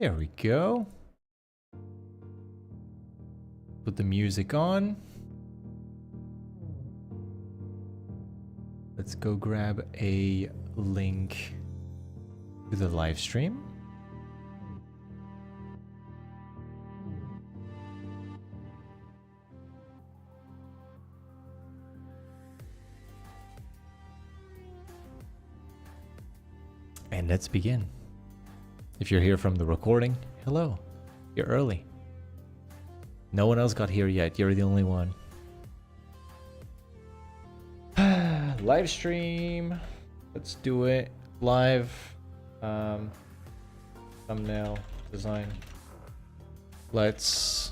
There we go. Put the music on. Let's go grab a link to the live stream. And let's begin. If you're here from the recording, hello. You're early. No one else got here yet. You're the only one. Live stream. Let's do it. Live. Thumbnail design. Let's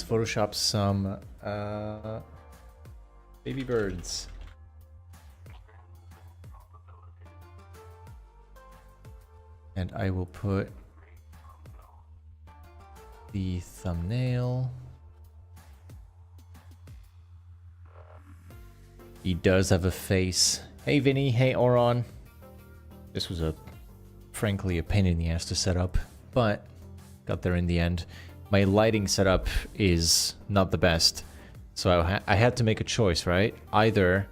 Photoshop some baby birds. And I will put the thumbnail. He does have a face. Hey Vinny, hey Oron. This was frankly a pain in the ass to set up, but got there in the end. My lighting setup is not the best, so I had to make a choice, right? Either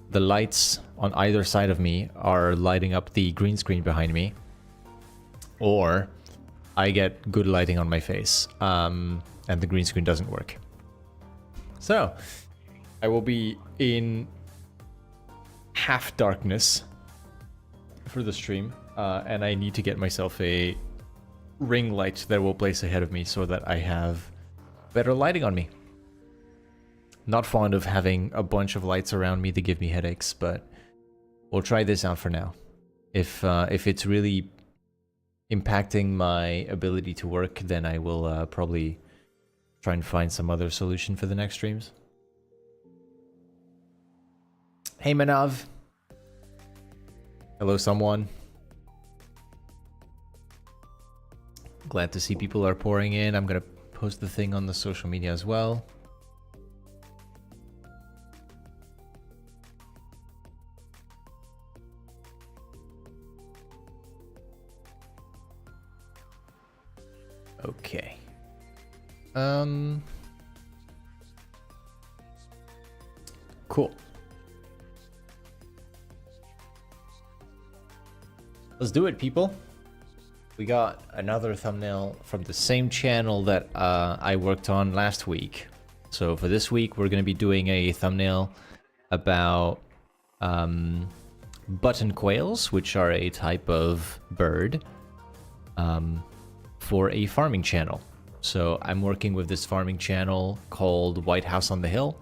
the lights on either side of me are lighting up the green screen behind me, or I get good lighting on my face, and the green screen doesn't work. So I will be in half darkness for the stream, and I need to get myself a ring light that will place ahead of me so that I have better lighting on me. Not fond of having a bunch of lights around me to give me headaches, but we'll try this out for now. If it's really impacting my ability to work, then I will probably try and find some other solution for the next streams. Hey Manav. Hello someone. Glad to see people are pouring in. I'm gonna post the thing on the social media as well. Okay. Cool. Let's do it, people. We got another thumbnail from the same channel that I worked on last week. So for this week, we're going to be doing a thumbnail about button quails, which are a type of bird, for a farming channel. So I'm working with this farming channel called White House on the Hill.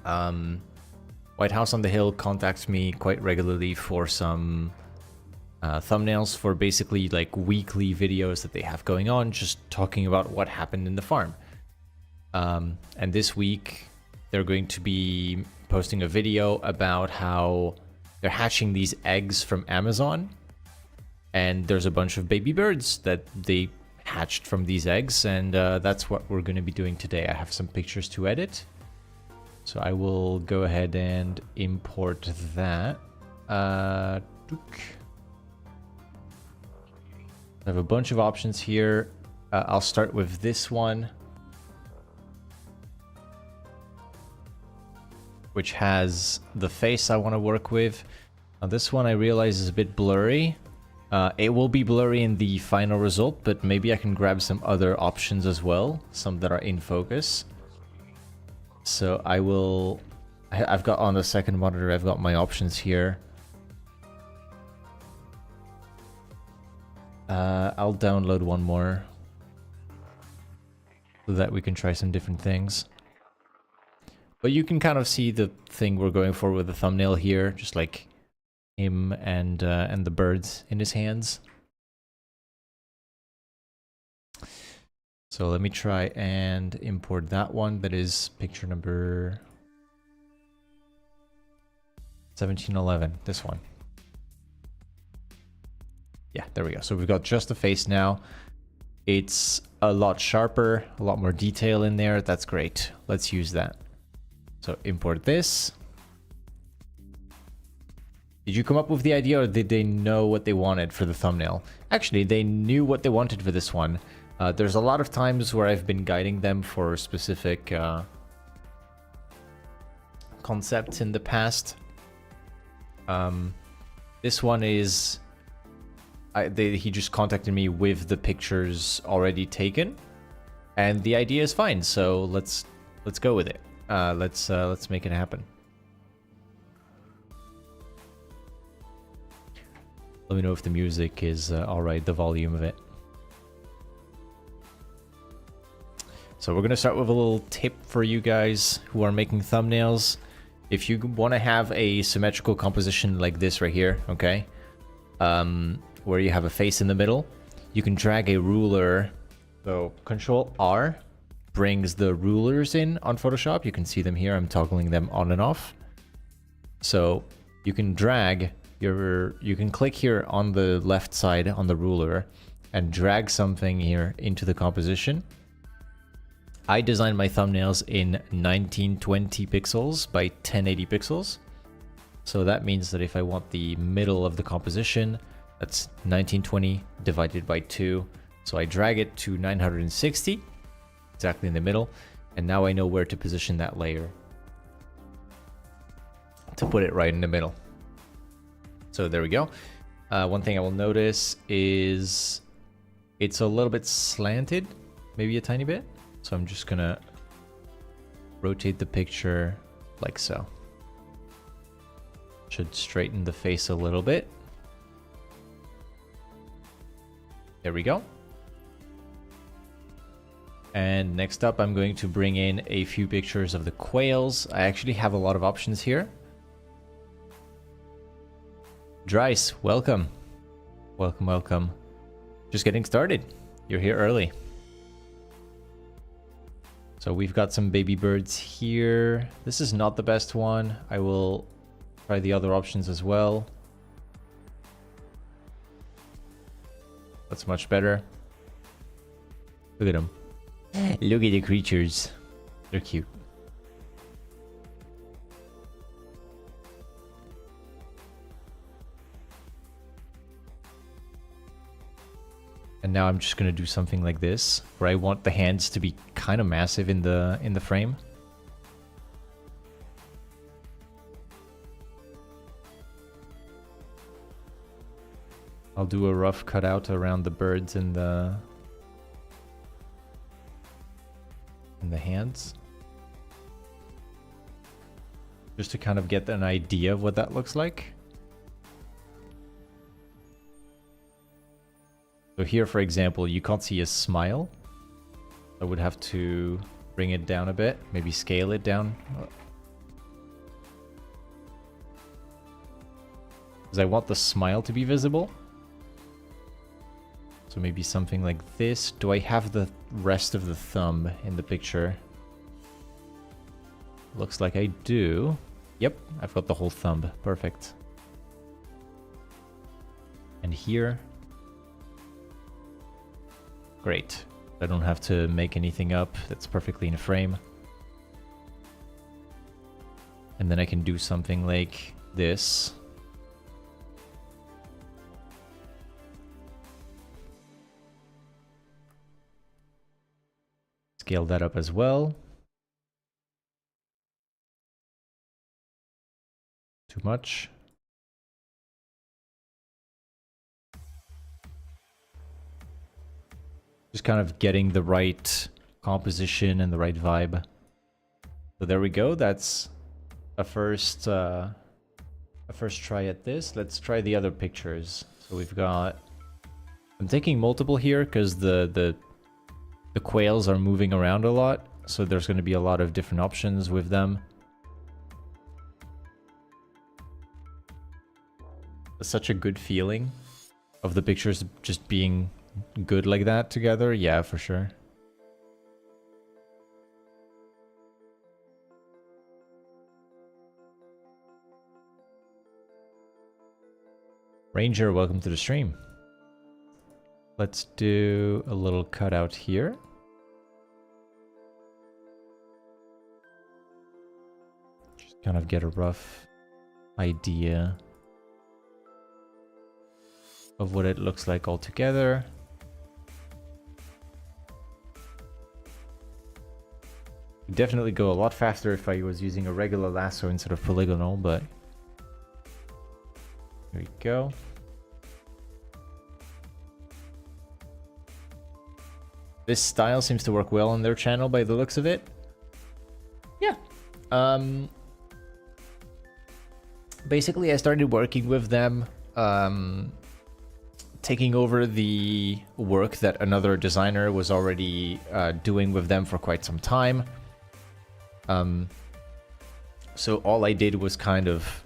White House on the Hill contacts me quite regularly for some thumbnails for basically like weekly videos that they have going on, just talking about what happened in the farm. And this week they're going to be posting a video about how they're hatching these eggs from Amazon, and there's a bunch of baby birds that they hatched from these eggs, and that's what we're going to be doing today. I have some pictures to edit, so I will go ahead and import that. I have a bunch of options here. I'll start with this one, which has the face I want to work with. Now this one I realize is a bit blurry. It will be blurry in the final result, but maybe I can grab some other options as well, some that are in focus. So I've got on the second monitor, I've got my options here. I'll download one more so that we can try some different things. But you can kind of see the thing we're going for with the thumbnail here, just like him and the birds in his hands. So let me try and import that one. That is picture number 1711, this one. Yeah, there we go. So we've got just the face now. It's a lot sharper, a lot more detail in there. That's great. Let's use that. So import this. Did you come up with the idea, or did they know what they wanted for the thumbnail? Actually, they knew what they wanted for this one. There's a lot of times where I've been guiding them for specific concepts in the past. This one is... he just contacted me with the pictures already taken, and the idea is fine. So let's go with it. Let's make it happen. Let me know if the music is all right, the volume of it. So we're gonna start with a little tip for you guys who are making thumbnails. If you want to have a symmetrical composition like this right here, okay, where you have a face in the middle, you can drag a ruler. So Control R brings the rulers in on Photoshop. You can see them here. I'm toggling them on and off. So you can drag you can click here on the left side on the ruler and drag something here into the composition. I designed my thumbnails in 1920 pixels by 1080 pixels. So that means that if I want the middle of the composition, that's 1920 divided by 2. So I drag it to 960, exactly in the middle. And now I know where to position that layer to put it right in the middle. So there we go. One thing I will notice is it's a little bit slanted, maybe a tiny bit. So I'm just gonna rotate the picture like so. Should straighten the face a little bit. There we go. And next up, I'm going to bring in a few pictures of the quails. I actually have a lot of options here. Dryce, welcome. Welcome, welcome. Just getting started. You're here early. So we've got some baby birds here. This is not the best one. I will try the other options as well. That's much better. Look at them. Look at the creatures. They're cute. And now I'm just gonna do something like this, where I want the hands to be kind of massive in the frame. I'll do a rough cutout around the birds and the hands, just to kind of get an idea of what that looks like. So here, for example, you can't see a smile. I would have to bring it down a bit, maybe scale it down. Because I want the smile to be visible. So maybe something like this. Do I have the rest of the thumb in the picture? Looks like I do. Yep, I've got the whole thumb. Perfect. And here. Great. I don't have to make anything up. That's perfectly in a frame. And then I can do something like this. Scale that up as well. Too much. Just kind of getting the right composition and the right vibe. So there we go. That's a first try at this. Let's try the other pictures. So we've got... I'm taking multiple here because the quails are moving around a lot. So there's going to be a lot of different options with them. It's such a good feeling of the pictures just being good like that together. Yeah, for sure. Ranger, welcome to the stream. Let's do a little cutout here. Just kind of get a rough idea of what it looks like all together. Definitely go a lot faster if I was using a regular lasso instead of polygonal, but here we go. This style seems to work well on their channel by the looks of it. Yeah. Basically, I started working with them, taking over the work that another designer was already doing with them for quite some time. So all I did was kind of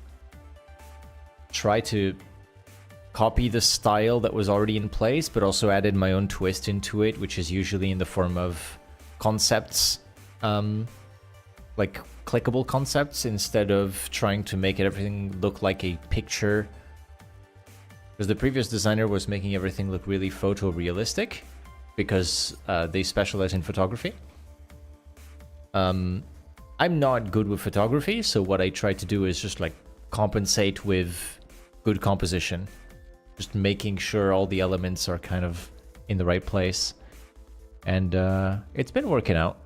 try to copy the style that was already in place, but also added my own twist into it, which is usually in the form of concepts, like clickable concepts, instead of trying to make everything look like a picture. Because the previous designer was making everything look really photorealistic, because they specialize in photography. I'm not good with photography, so what I try to do is just like compensate with good composition. Just making sure all the elements are kind of in the right place. And it's been working out.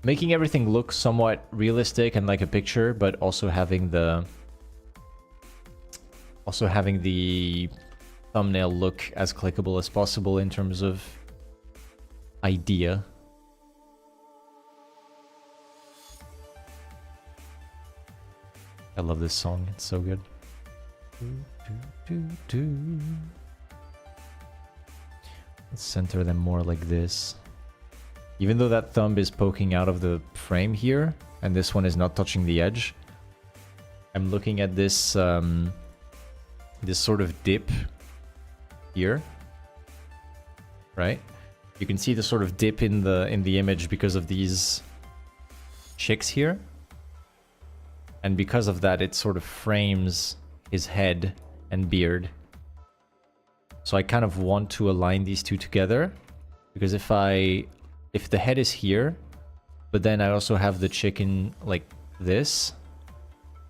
Making everything look somewhat realistic and like a picture, but also having the thumbnail look as clickable as possible in terms of idea. I love this song, it's so good. Let's center them more like this. Even though that thumb is poking out of the frame here, and this one is not touching the edge, I'm looking at this this sort of dip here, right? You can see the sort of dip in the image because of these chicks here, and because of that, it sort of frames his head and beard. So I kind of want to align these two together, because if the head is here, but then I also have the chicken like this,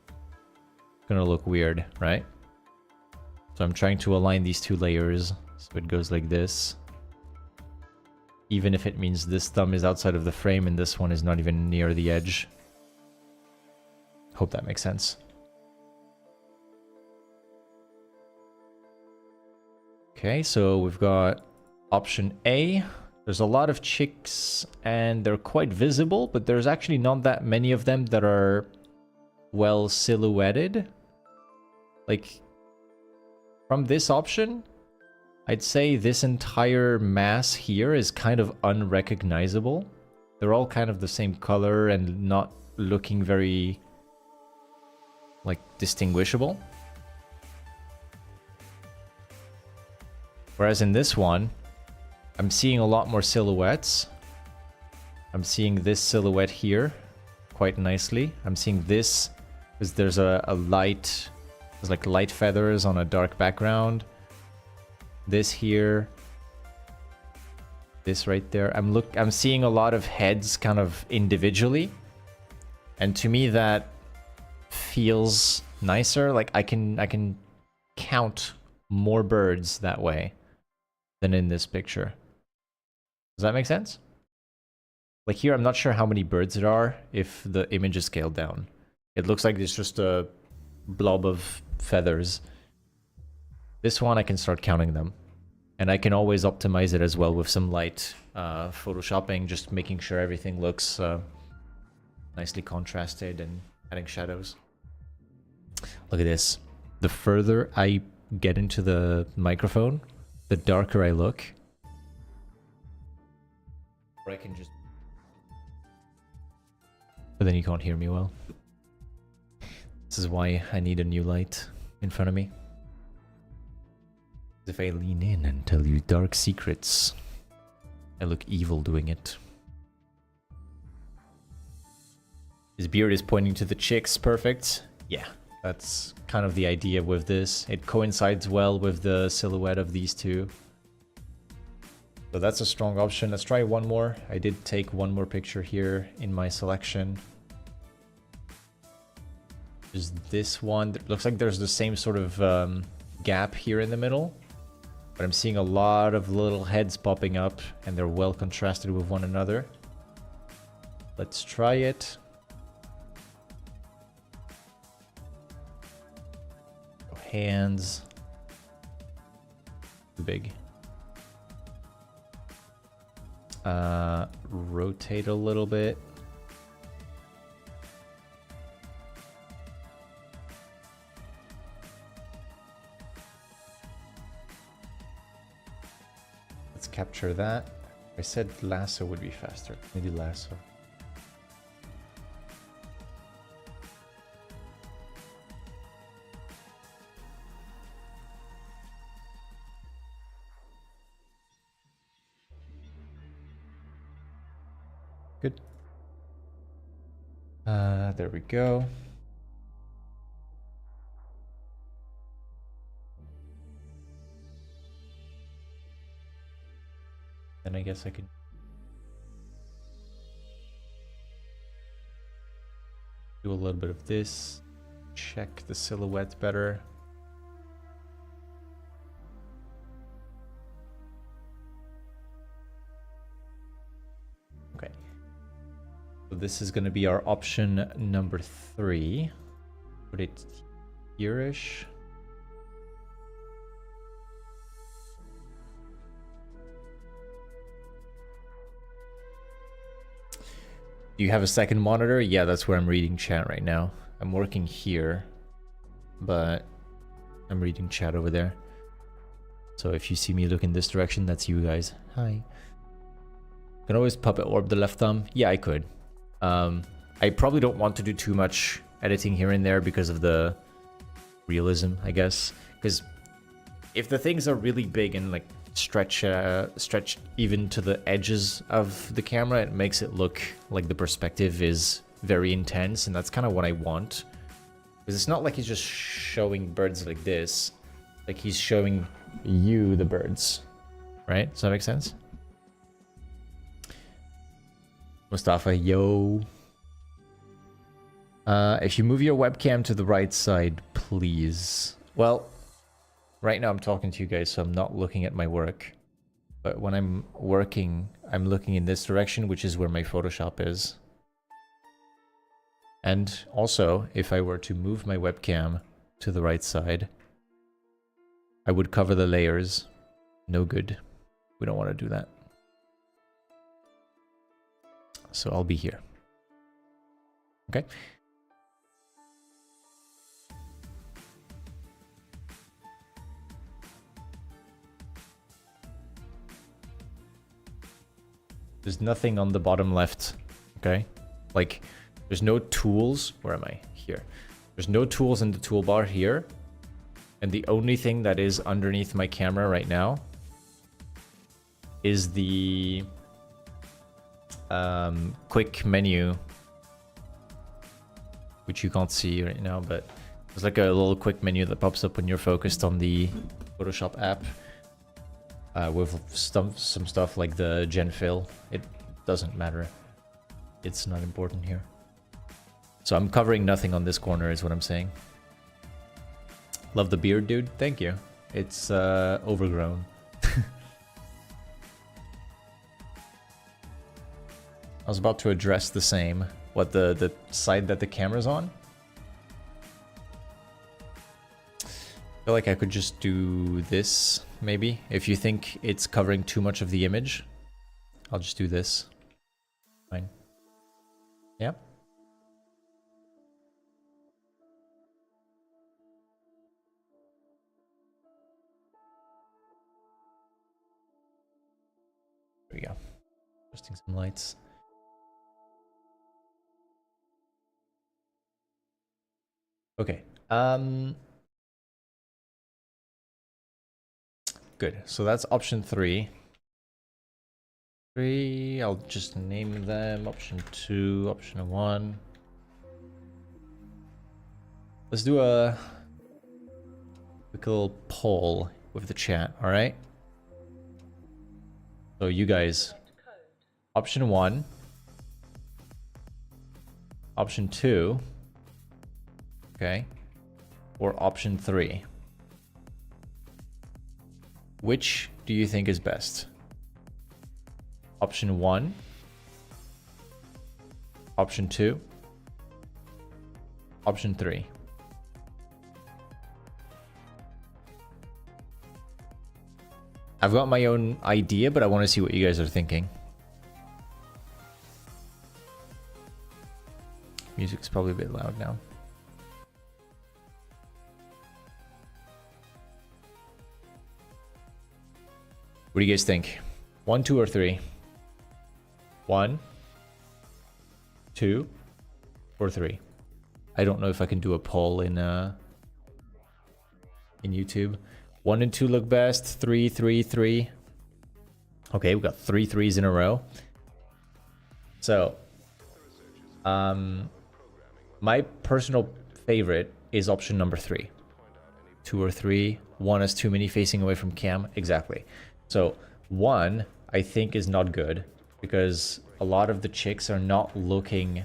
it's gonna look weird, right? So I'm trying to align these two layers so it goes like this, even if it means this thumb is outside of the frame and this one is not even near the edge. Hope that makes sense. Okay, so we've got option A. There's a lot of chicks and they're quite visible, but there's actually not that many of them that are well silhouetted. Like, from this option, I'd say this entire mass here is kind of unrecognizable. They're all kind of the same color and not looking very, like, distinguishable. Whereas in this one, I'm seeing a lot more silhouettes. I'm seeing this silhouette here quite nicely. I'm seeing this because there's a light, there's like light feathers on a dark background. This here, this right there. I'm seeing a lot of heads kind of individually, and to me that feels nicer. Like I can count more birds that way than in this picture. Does that make sense? Like here, I'm not sure how many birds there are if the image is scaled down. It looks like it's just a blob of feathers. This one, I can start counting them. And I can always optimize it as well with some light photoshopping, just making sure everything looks nicely contrasted and adding shadows. Look at this. The further I get into the microphone, the darker I look. Or I can just... But then you can't hear me well. This is why I need a new light in front of me. If I lean in and tell you dark secrets, I look evil doing it. His beard is pointing to the chicks, perfect. Yeah, that's kind of the idea with this. It coincides well with the silhouette of these two. So that's a strong option. Let's try one more. I did take one more picture here in my selection. Is this one? It looks like there's the same sort of gap here in the middle. But I'm seeing a lot of little heads popping up, and they're well contrasted with one another. Let's try it. Hands. Too big. Rotate a little bit. Let's capture that. I said lasso would be faster. Maybe lasso. Good. There we go. Then I guess I could do a little bit of this. Check the silhouette better. Okay. So this is going to be our option number 3. Put it here-ish. Do you have a second monitor? Yeah, that's where I'm reading chat right now. I'm working here, but I'm reading chat over there. So if you see me look in this direction, that's you guys. Hi. Can always puppet orb the left thumb. Yeah, I could. I probably don't want to do too much editing here and there because of the realism, I guess. Because if the things are really big and like stretch even to the edges of the camera, it makes it look like the perspective is very intense, and that's kind of what I want. Because it's not like he's just showing birds like this, like he's showing you the birds, right? Does that make sense? Mustafa, yo. If you move your webcam to the right side, please. Well, right now I'm talking to you guys, so I'm not looking at my work. But when I'm working, I'm looking in this direction, which is where my Photoshop is. And also, if I were to move my webcam to the right side, I would cover the layers. No good. We don't want to do that. So I'll be here. Okay. There's nothing on the bottom left. Okay. Like, there's no tools. Where am I? Here. There's no tools in the toolbar here. And the only thing that is underneath my camera right now is the quick menu, which you can't see right now, but there's like a little quick menu that pops up when you're focused on the Photoshop app with some stuff like the gen fill. It doesn't matter. It's not important here. So I'm covering nothing on this corner is what I'm saying. Love the beard, dude. Thank you. It's overgrown. I was about to address the same. What, the side that the camera's on? I feel like I could just do this, maybe. If you think it's covering too much of the image, I'll just do this. Fine. Yeah. There we go. Adjusting some lights. Okay. Good. So that's option 3. I'll just name them option 2, option 1. Let's do a quick little poll with the chat, all right? So you guys, option 1, option 2, okay, or option 3. Which do you think is best? Option 1, option 2, option 3. I've got my own idea, but I want to see what you guys are thinking. Music's probably a bit loud now. What do you guys think? 1, 2, or 3? 1, 2, or 3? I don't know if I can do a poll in YouTube. 1 and 2 look best. 3, 3, 3. Okay, we got 3 3s in a row. So, my personal favorite is option number 3. 2 or 3. 1 is too many facing away from cam. Exactly. So 1, I think, is not good because a lot of the chicks are not looking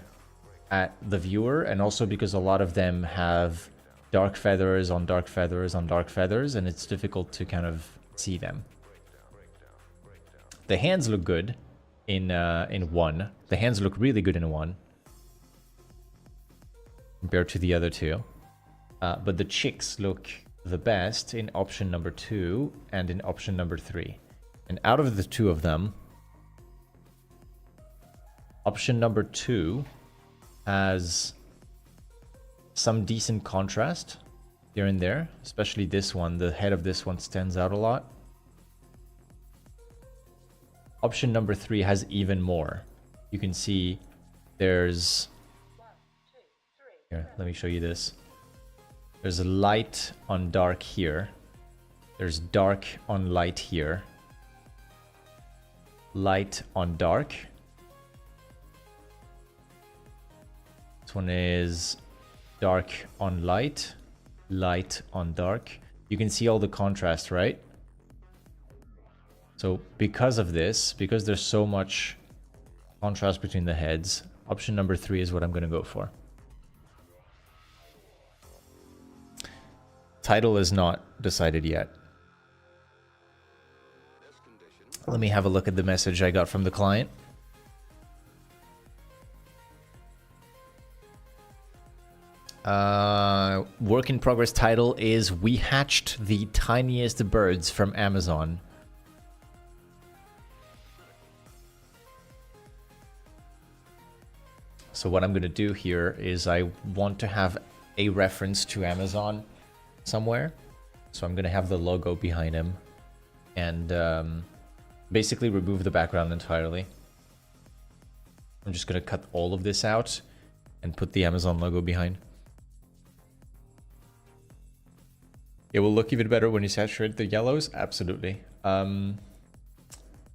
at the viewer, and also because a lot of them have dark feathers on dark feathers on dark feathers, and it's difficult to kind of see them. The hands look good in 1. The hands look really good in 1 compared to the other 2. But the chicks look the best in option number 2 and in option number 3. And out of the 2 of them, option number 2 has some decent contrast here and there, especially this one. The head of this one stands out a lot. Option number 3 has even more. You can see there's... Here, let me show you this. There's a light on dark here. There's dark on light here. Light on dark. This one is dark on light. Light on dark. You can see all the contrast, right? So because of this, because there's so much contrast between the heads, option number 3 is what I'm going to go for. Title is not decided yet. Let me have a look at the message I got from the client. Work in progress title is "We hatched the tiniest birds from Amazon." So what I'm going to do here is I want to have a reference to Amazon somewhere. So I'm going to have the logo behind him and basically remove the background entirely. I'm just going to cut all of this out and put the Amazon logo behind. It will look even better when you saturate the yellows. Absolutely.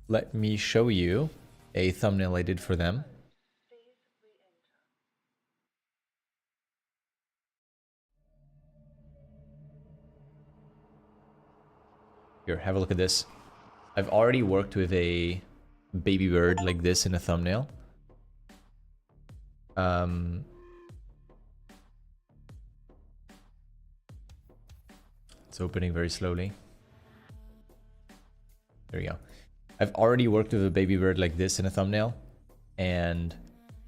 Let me show you a thumbnail I did for them. Here, have a look at this. I've already worked with a baby bird like this in a thumbnail. It's opening very slowly. There we go. I've already worked with a baby bird like this in a thumbnail, and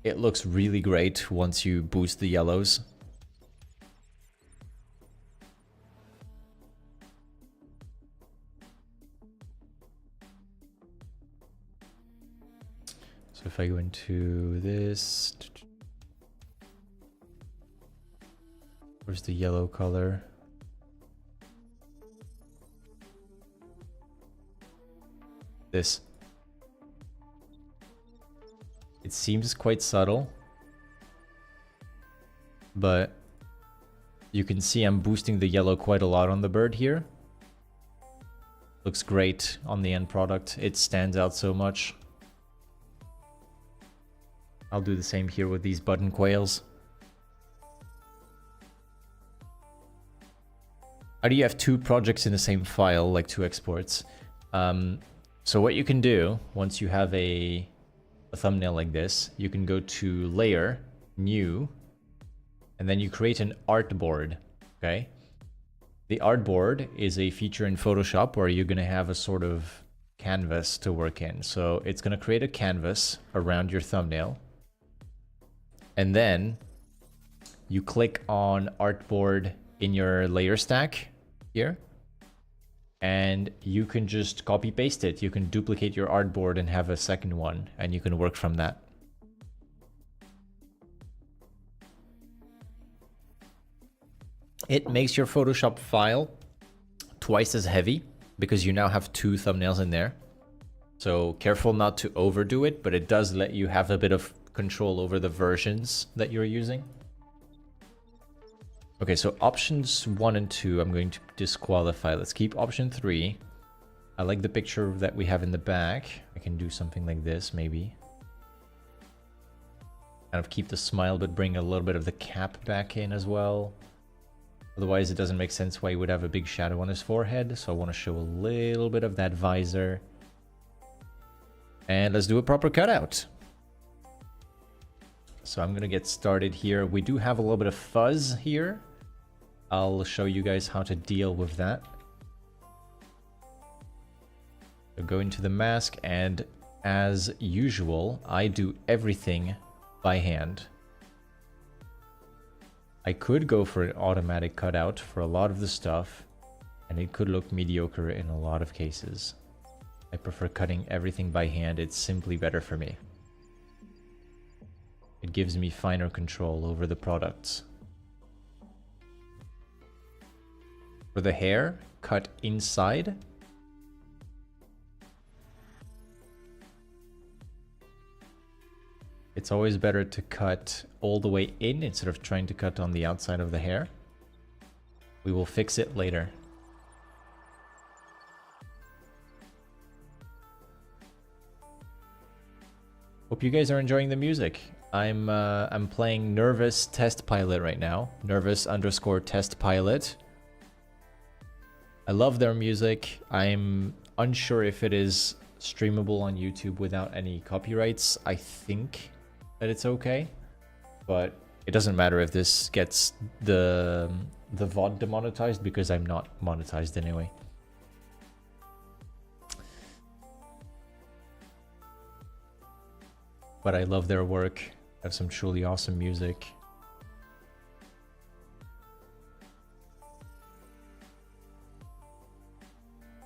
it looks really great once you boost the yellows. So if I go into this, where's the yellow color? This. It seems quite subtle, but you can see I'm boosting the yellow quite a lot on the bird here. Looks great on the end product. It stands out so much. I'll do the same here with these button quails. How do you have two projects in the same file, like two exports? So what you can do once you have a thumbnail like this, you can go to Layer, New, and then you create an artboard, okay? The artboard is a feature in Photoshop where you're gonna have a sort of canvas to work in. So it's gonna create a canvas around your thumbnail. And then you click on artboard in your layer stack here. And you can just copy paste it. You can duplicate your artboard and have a second one, and you can work from that. It makes your Photoshop file twice as heavy because you now have 2 thumbnails in there. So careful not to overdo it, but it does let you have a bit of control over the versions that you're using. Okay, so options 1 and 2, I'm going to disqualify. Let's keep option 3. I like the picture that we have in the back. I can do something like this, maybe. Kind of keep the smile, but bring a little bit of the cap back in as well. Otherwise, it doesn't make sense why he would have a big shadow on his forehead. So I want to show a little bit of that visor. And let's do a proper cutout. So I'm going to get started here. We do have a little bit of fuzz here. I'll show you guys how to deal with that. So go into the mask, and as usual, I do everything by hand. I could go for an automatic cutout for a lot of the stuff, and it could look mediocre in a lot of cases. I prefer cutting everything by hand. It's simply better for me. It gives me finer control over the products. For the hair, cut inside. It's always better to cut all the way in instead of trying to cut on the outside of the hair. We will fix it later. Hope you guys are enjoying the music. I'm playing Nervous Test Pilot right now. Nervous_Test Pilot. I love their music. I'm unsure if it is streamable on YouTube without any copyrights. I think that it's okay, but it doesn't matter if this gets the VOD demonetized because I'm not monetized anyway. But I love their work. They have some truly awesome music.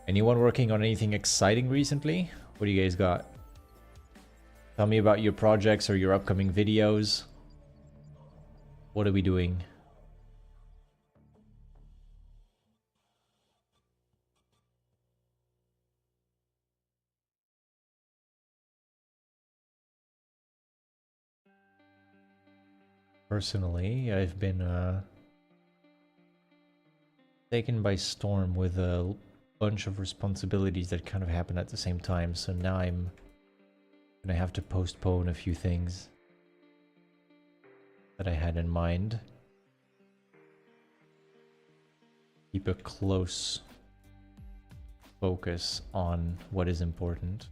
Anyone working on anything exciting recently? What do you guys got? Tell me about your projects or your upcoming videos. What are we doing? Personally, I've been taken by storm with a bunch of responsibilities that kind of happen at the same time, so now I'm gonna have to postpone a few things that I had in mind. Keep a close focus on what is important.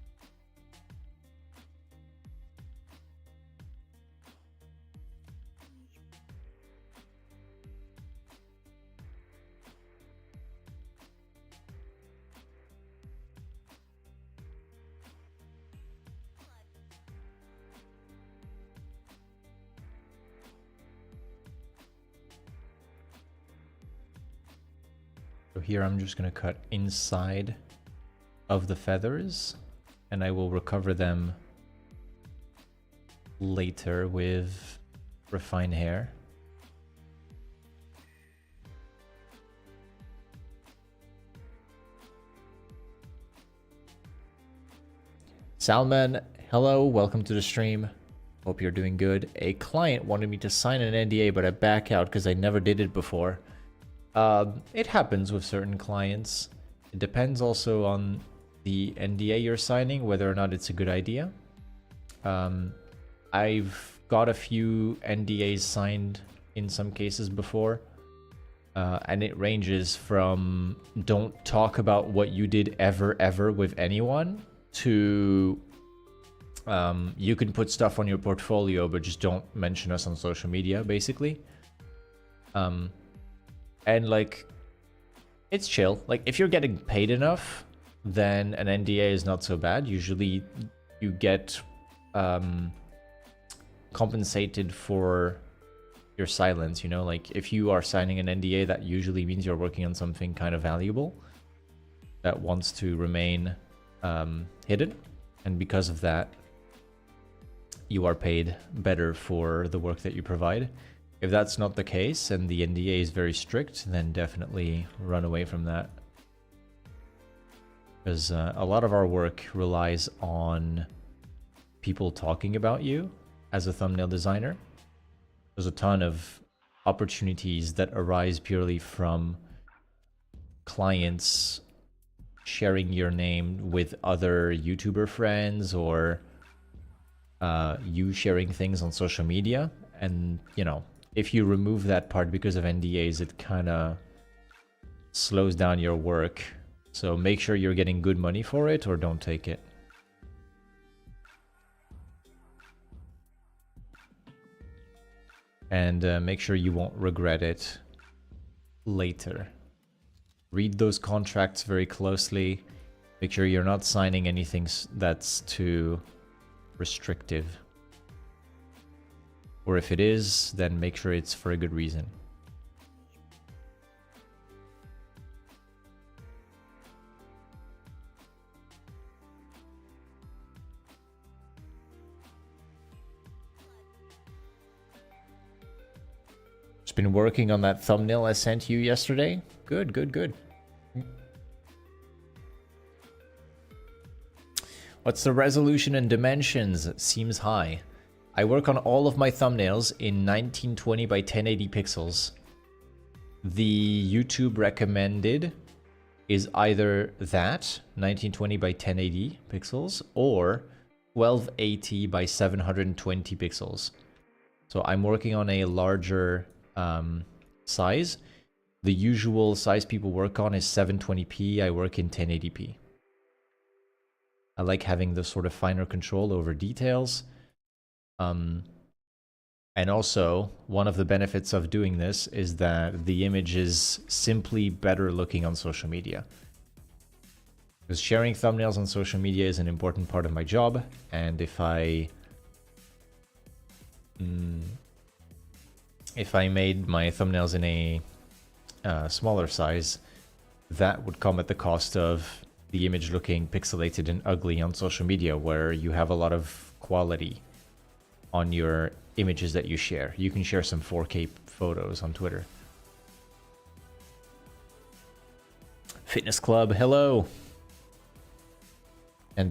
So here I'm just going to cut inside of the feathers, and I will recover them later with refined hair. Salman, hello, welcome to the stream. Hope you're doing good. A client wanted me to sign an NDA, but I back out because I never did it before. It happens with certain clients. It depends also on the NDA you're signing, whether or not it's a good idea. I've got a few NDAs signed in some cases before, and it ranges from don't talk about what you did ever with anyone to you can put stuff on your portfolio, but just don't mention us on social media, basically. And like, it's chill. Like, if you're getting paid enough, then an NDA is not so bad. Usually you get compensated for your silence, you know? Like, if you are signing an NDA, that usually means you're working on something kind of valuable that wants to remain hidden. And because of that, you are paid better for the work that you provide. If that's not the case and the NDA is very strict, then definitely run away from that. Because a lot of our work relies on people talking about you as a thumbnail designer. There's a ton of opportunities that arise purely from clients sharing your name with other YouTuber friends, or you sharing things on social media. And, you know, if you remove that part because of NDAs, it kind of slows down your work. So make sure you're getting good money for it, or don't take it. And make sure you won't regret it later. Read those contracts very closely. Make sure you're not signing anything that's too restrictive. Or if it is, then make sure it's for a good reason. Just been working on that thumbnail I sent you yesterday. Good, good, good. What's the resolution and dimensions? Seems high. I work on all of my thumbnails in 1920 by 1080 pixels. The YouTube recommended is either that, 1920 by 1080 pixels, or 1280 by 720 pixels. So I'm working on a larger size. The usual size people work on is 720p. I work in 1080p. I like having the sort of finer control over details. And also, one of the benefits of doing this is that the image is simply better looking on social media. Because sharing thumbnails on social media is an important part of my job, and if I made my thumbnails in a smaller size, that would come at the cost of the image looking pixelated and ugly on social media, where you have a lot of quality on your images that you share. You can share some 4K photos on Twitter. Fitness Club, hello. And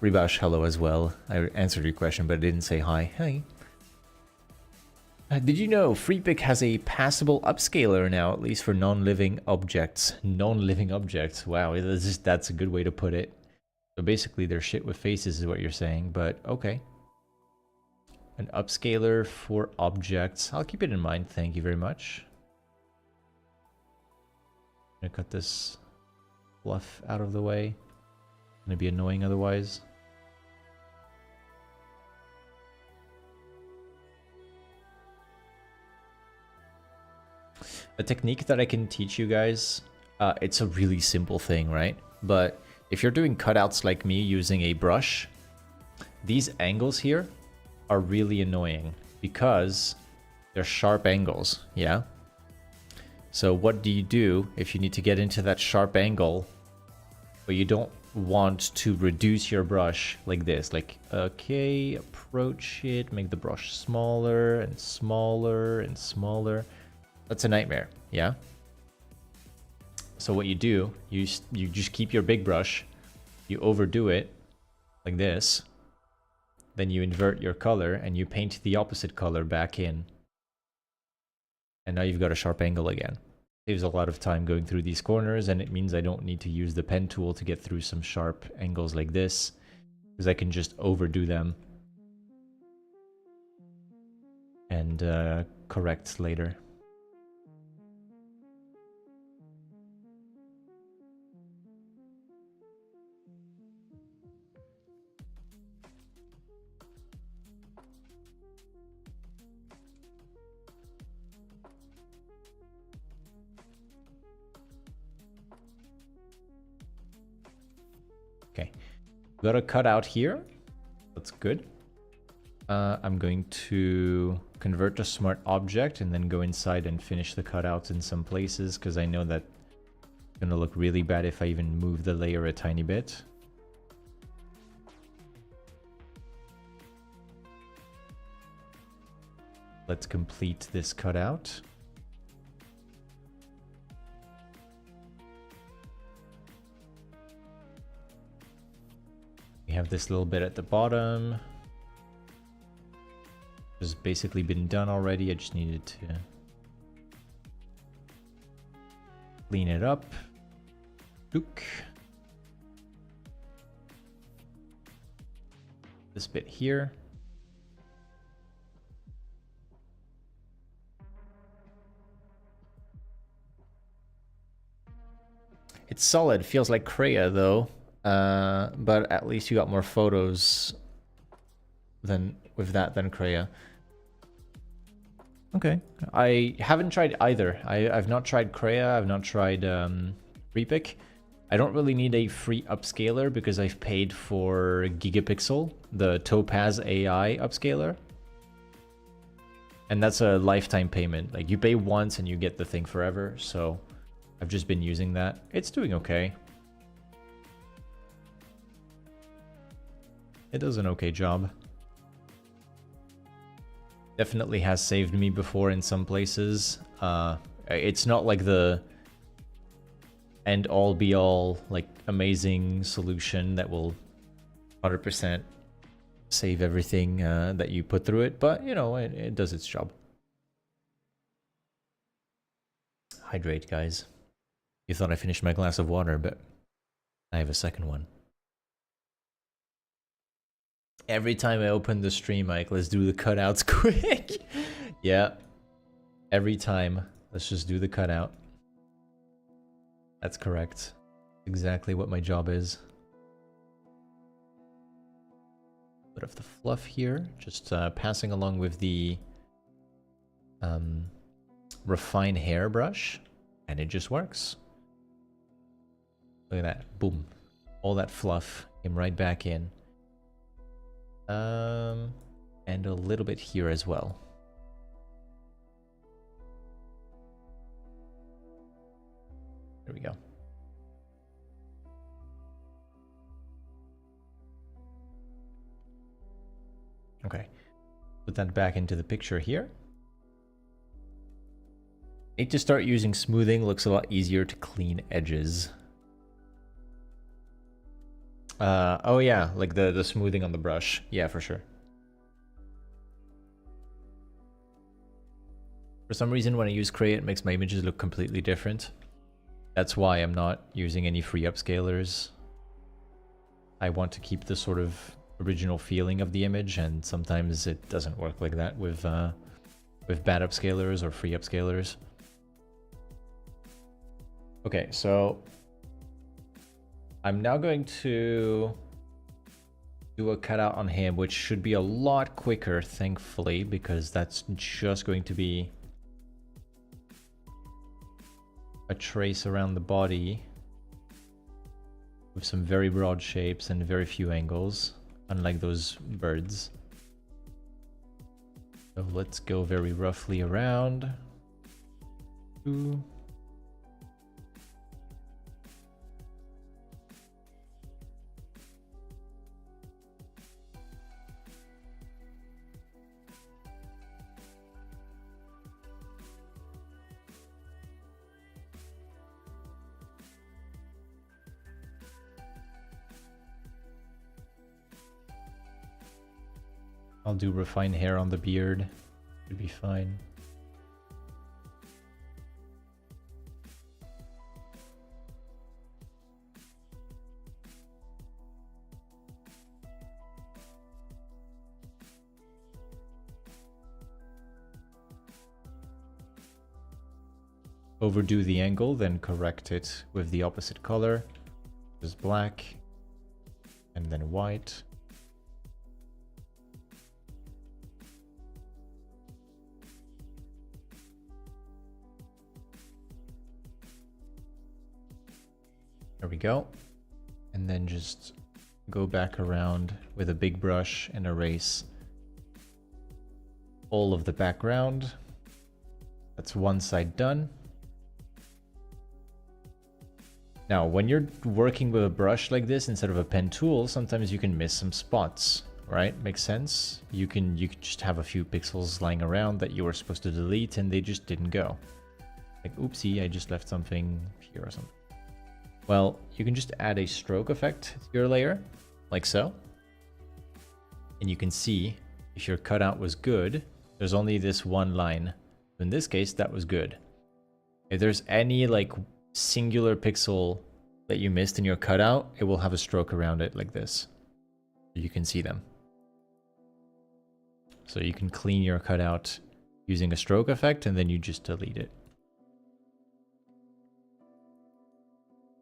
Ribash, hello as well. I answered your question, but I didn't say hi. Hey. Did you know FreePic has a passable upscaler now, at least for non-living objects? Non-living objects. Wow, that's a good way to put it. So basically, they're shit with faces is what you're saying, but okay. An upscaler for objects. I'll keep it in mind. Thank you very much. I'm gonna cut this fluff out of the way. It's gonna be annoying otherwise. A technique that I can teach you guys, it's a really simple thing, right? But if you're doing cutouts like me using a brush, these angles here are really annoying because they're sharp angles, yeah? So what do you do if you need to get into that sharp angle, but you don't want to reduce your brush like this? Like, okay, approach it, make the brush smaller and smaller and smaller. That's a nightmare, yeah? So what you do, you just keep your big brush, you overdo it like this, then you invert your color and you paint the opposite color back in. And now you've got a sharp angle again. Saves a lot of time going through these corners, and it means I don't need to use the pen tool to get through some sharp angles like this, because I can just overdo them and correct later. Okay, got a cutout here. That's good. I'm going to convert to smart object and then go inside and finish the cutouts in some places because I know that it's going to look really bad if I even move the layer a tiny bit. Let's complete this cutout. We have this little bit at the bottom. It's basically been done already. I just needed to clean it up. Look. This bit here. It's solid. Feels like Kreia though. But at least you got more photos than with that than Kreia. Okay. I haven't tried either. I've not tried Kreia. I've not tried Repic. I don't really need a free upscaler because I've paid for Gigapixel, the Topaz AI upscaler. And that's a lifetime payment. Like you pay once and you get the thing forever. So I've just been using that. It's doing okay. It does an okay job. Definitely has saved me before in some places. It's not like the end all be all like amazing solution that will 100% save everything that you put through it, but you know, it does its job. Hydrate, guys. You thought I finished my glass of water, but I have a second one. Every time I open the stream, Mike, let's do the cutouts quick. Yeah. Every time. Let's just do the cutout. That's correct. Exactly what my job is. Bit of the fluff here. Just passing along with the refine hair brush. And it just works. Look at that. Boom. All that fluff came right back in. And a little bit here as well. There we go. Okay. Put that back into the picture here. Need to start using smoothing. Looks a lot easier to clean edges. Oh yeah, like the smoothing on the brush. Yeah, for sure. For some reason, when I use Kreia, it makes my images look completely different. That's why I'm not using any free upscalers. I want to keep the sort of original feeling of the image, and sometimes it doesn't work like that with bad upscalers or free upscalers. Okay, so I'm now going to do a cutout on him, which should be a lot quicker, thankfully, because that's just going to be a trace around the body with some very broad shapes and very few angles, unlike those birds. So let's go very roughly around. Ooh. I'll do refine hair on the beard. Should be fine. Overdo the angle, then correct it with the opposite color. Just black and then white. There we go. And then just go back around with a big brush and erase all of the background. That's one side done. Now, when you're working with a brush like this instead of a pen tool, sometimes you can miss some spots, right? Makes sense? You can just have a few pixels lying around that you were supposed to delete and they just didn't go. Like, oopsie, I just left something here or something. Well, you can just add a stroke effect to your layer, like so. And you can see if your cutout was good, there's only this one line. In this case, that was good. If there's any like singular pixel that you missed in your cutout, it will have a stroke around it like this. You can see them. So you can clean your cutout using a stroke effect and then you just delete it.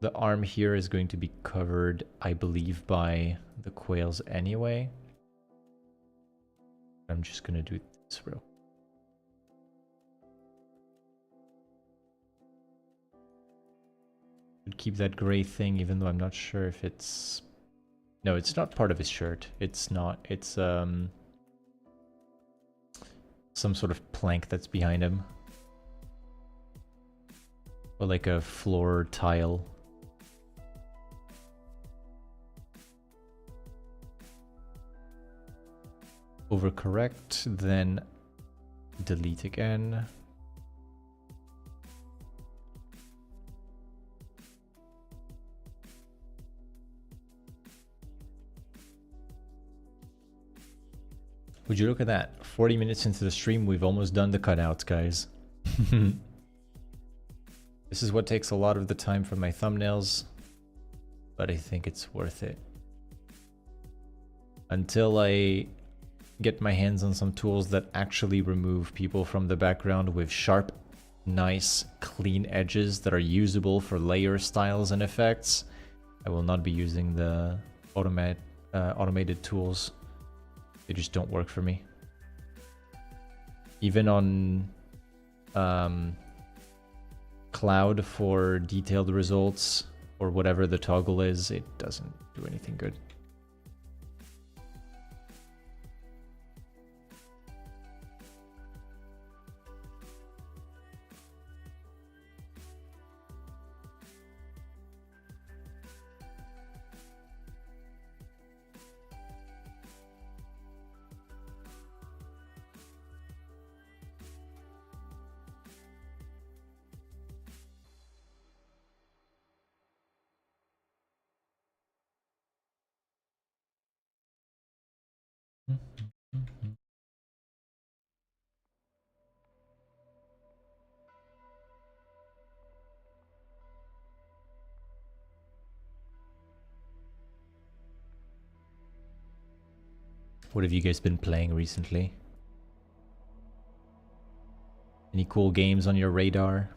The arm here is going to be covered, I believe, by the quails anyway. I'm just going to do this real. Should keep that gray thing, even though I'm not sure if it's... No, it's not part of his shirt. It's not. It's some sort of plank that's behind him. Or like a floor tile. Overcorrect, then delete again. Would you look at that? 40 minutes into the stream, we've almost done the cutouts, guys. This is what takes a lot of the time from my thumbnails, but I think it's worth it. Until I get my hands on some tools that actually remove people from the background with sharp, nice, clean edges that are usable for layer styles and effects, I will not be using the automated tools. They just don't work for me. Even on cloud for detailed results or whatever the toggle is, it doesn't do anything good. What have you guys been playing recently? Any cool games on your radar?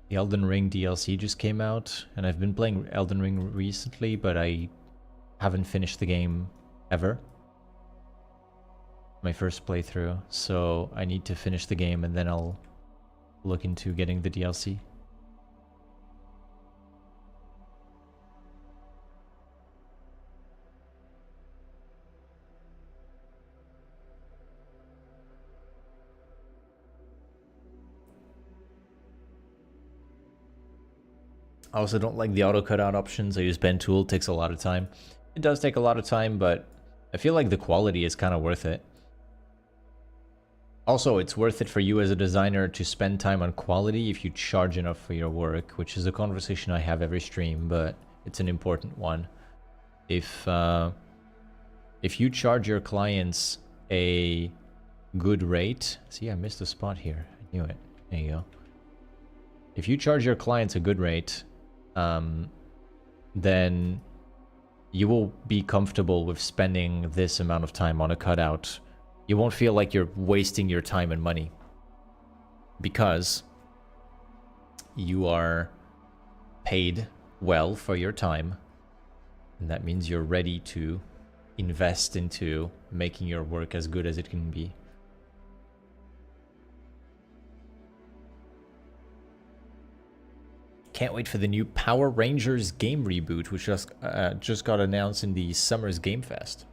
The Elden Ring DLC just came out, and I've been playing Elden Ring recently, but I haven't finished the game ever. My first playthrough, so I need to finish the game and then I'll look into getting the DLC. I also don't like the auto cutout options. I use pen tool, it takes a lot of time. It does take a lot of time, but I feel like the quality is kind of worth it. Also, it's worth it for you as a designer to spend time on quality if you charge enough for your work, which is a conversation I have every stream, but it's an important one. If you charge your clients a good rate... See, I missed a spot here. I knew it. There you go. If you charge your clients a good rate, then you will be comfortable with spending this amount of time on a cutout. You won't feel like you're wasting your time and money because you are paid well for your time, and that means you're ready to invest into making your work as good as it can be. Can't wait for the new Power Rangers game reboot, which just got announced in the Summer's Game Fest.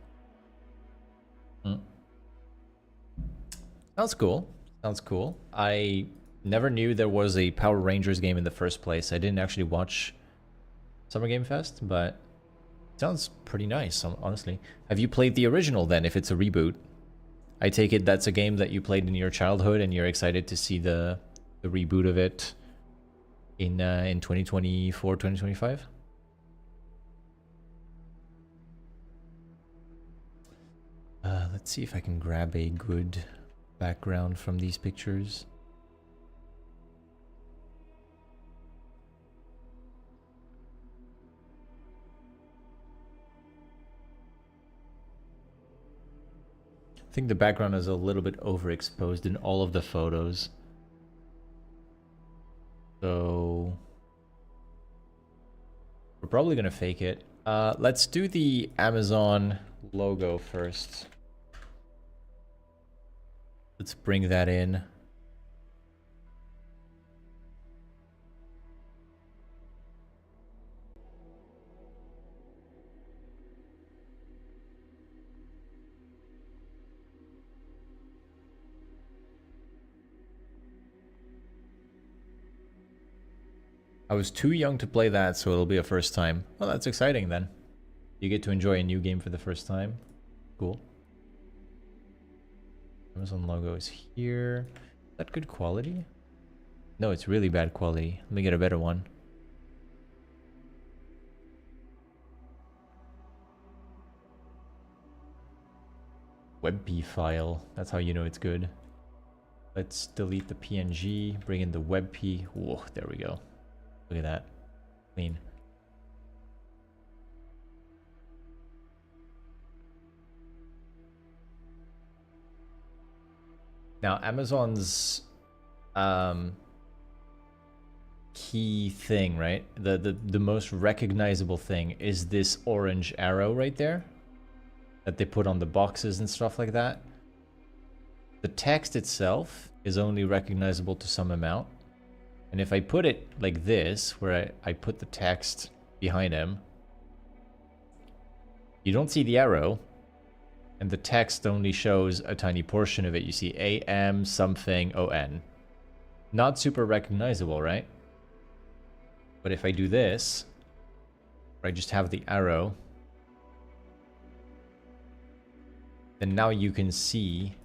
Sounds cool. Sounds cool. I never knew there was a Power Rangers game in the first place. I didn't actually watch Summer Game Fest, but it sounds pretty nice, honestly. Have you played the original then, if it's a reboot? I take it that's a game that you played in your childhood and you're excited to see the reboot of it in 2024, 2025? Let's see if I can grab a good background from these pictures. I think the background is a little bit overexposed in all of the photos. So we're probably gonna fake it. Let's do the Amazon logo first. Let's bring that in. I was too young to play that, so it'll be a first time. Well, that's exciting then. You get to enjoy a new game for the first time. Cool. Amazon logo is here. Is that good quality? No, it's really bad quality. Let me get a better one. WebP file. That's how you know it's good. Let's delete the PNG, bring in the WebP. Whoa, there we go. Look at that. Clean. Now, Amazon's key thing, right? The most recognizable thing is this orange arrow right there that they put on the boxes and stuff like that. The text itself is only recognizable to some amount. And if I put it like this, where I put the text behind him, you don't see the arrow, and the text only shows a tiny portion of it. You see AM something ON. Not super recognizable, right? But if I do this, where I just have the arrow, then now you can see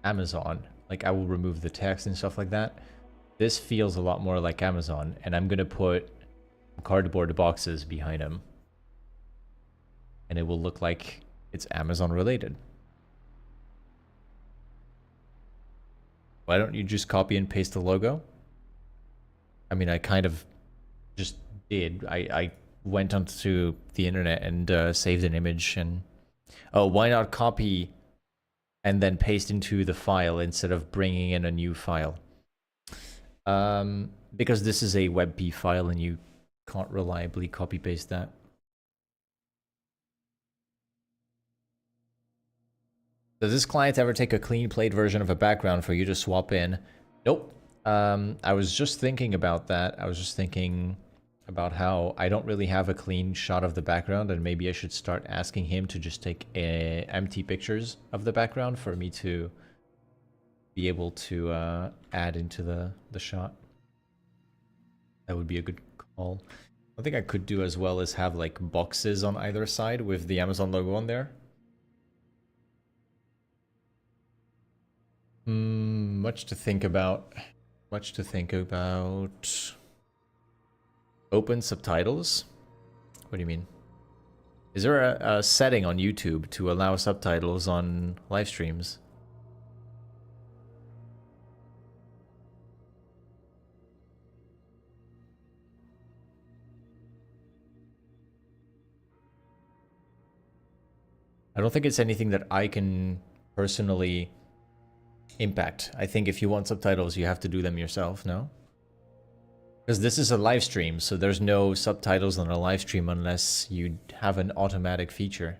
Amazon. Like, I will remove the text and stuff like that. This feels a lot more like Amazon, and I'm gonna put cardboard boxes behind him, and it will look like it's Amazon related. Why don't you just copy and paste the logo? I mean, I kind of just did. I went onto the internet and saved an image, and oh, why not copy and then paste into the file instead of bringing in a new file? Because this is a WebP file and you can't reliably copy paste that. Does this client ever take a clean plate version of a background for you to swap in? Nope. I was just thinking about that. I was just thinking about how I don't really have a clean shot of the background, and maybe I should start asking him to just take empty pictures of the background for me to be able to add into the shot. That would be a good call. I think I could do as well as have like boxes on either side with the Amazon logo on there. Much to think about. Much to think about. Open subtitles? What do you mean? Is there a setting on YouTube to allow subtitles on live streams? I don't think it's anything that I can personally impact. I think if you want subtitles, you have to do them yourself, no? Because this is a live stream, so there's no subtitles on a live stream unless you have an automatic feature.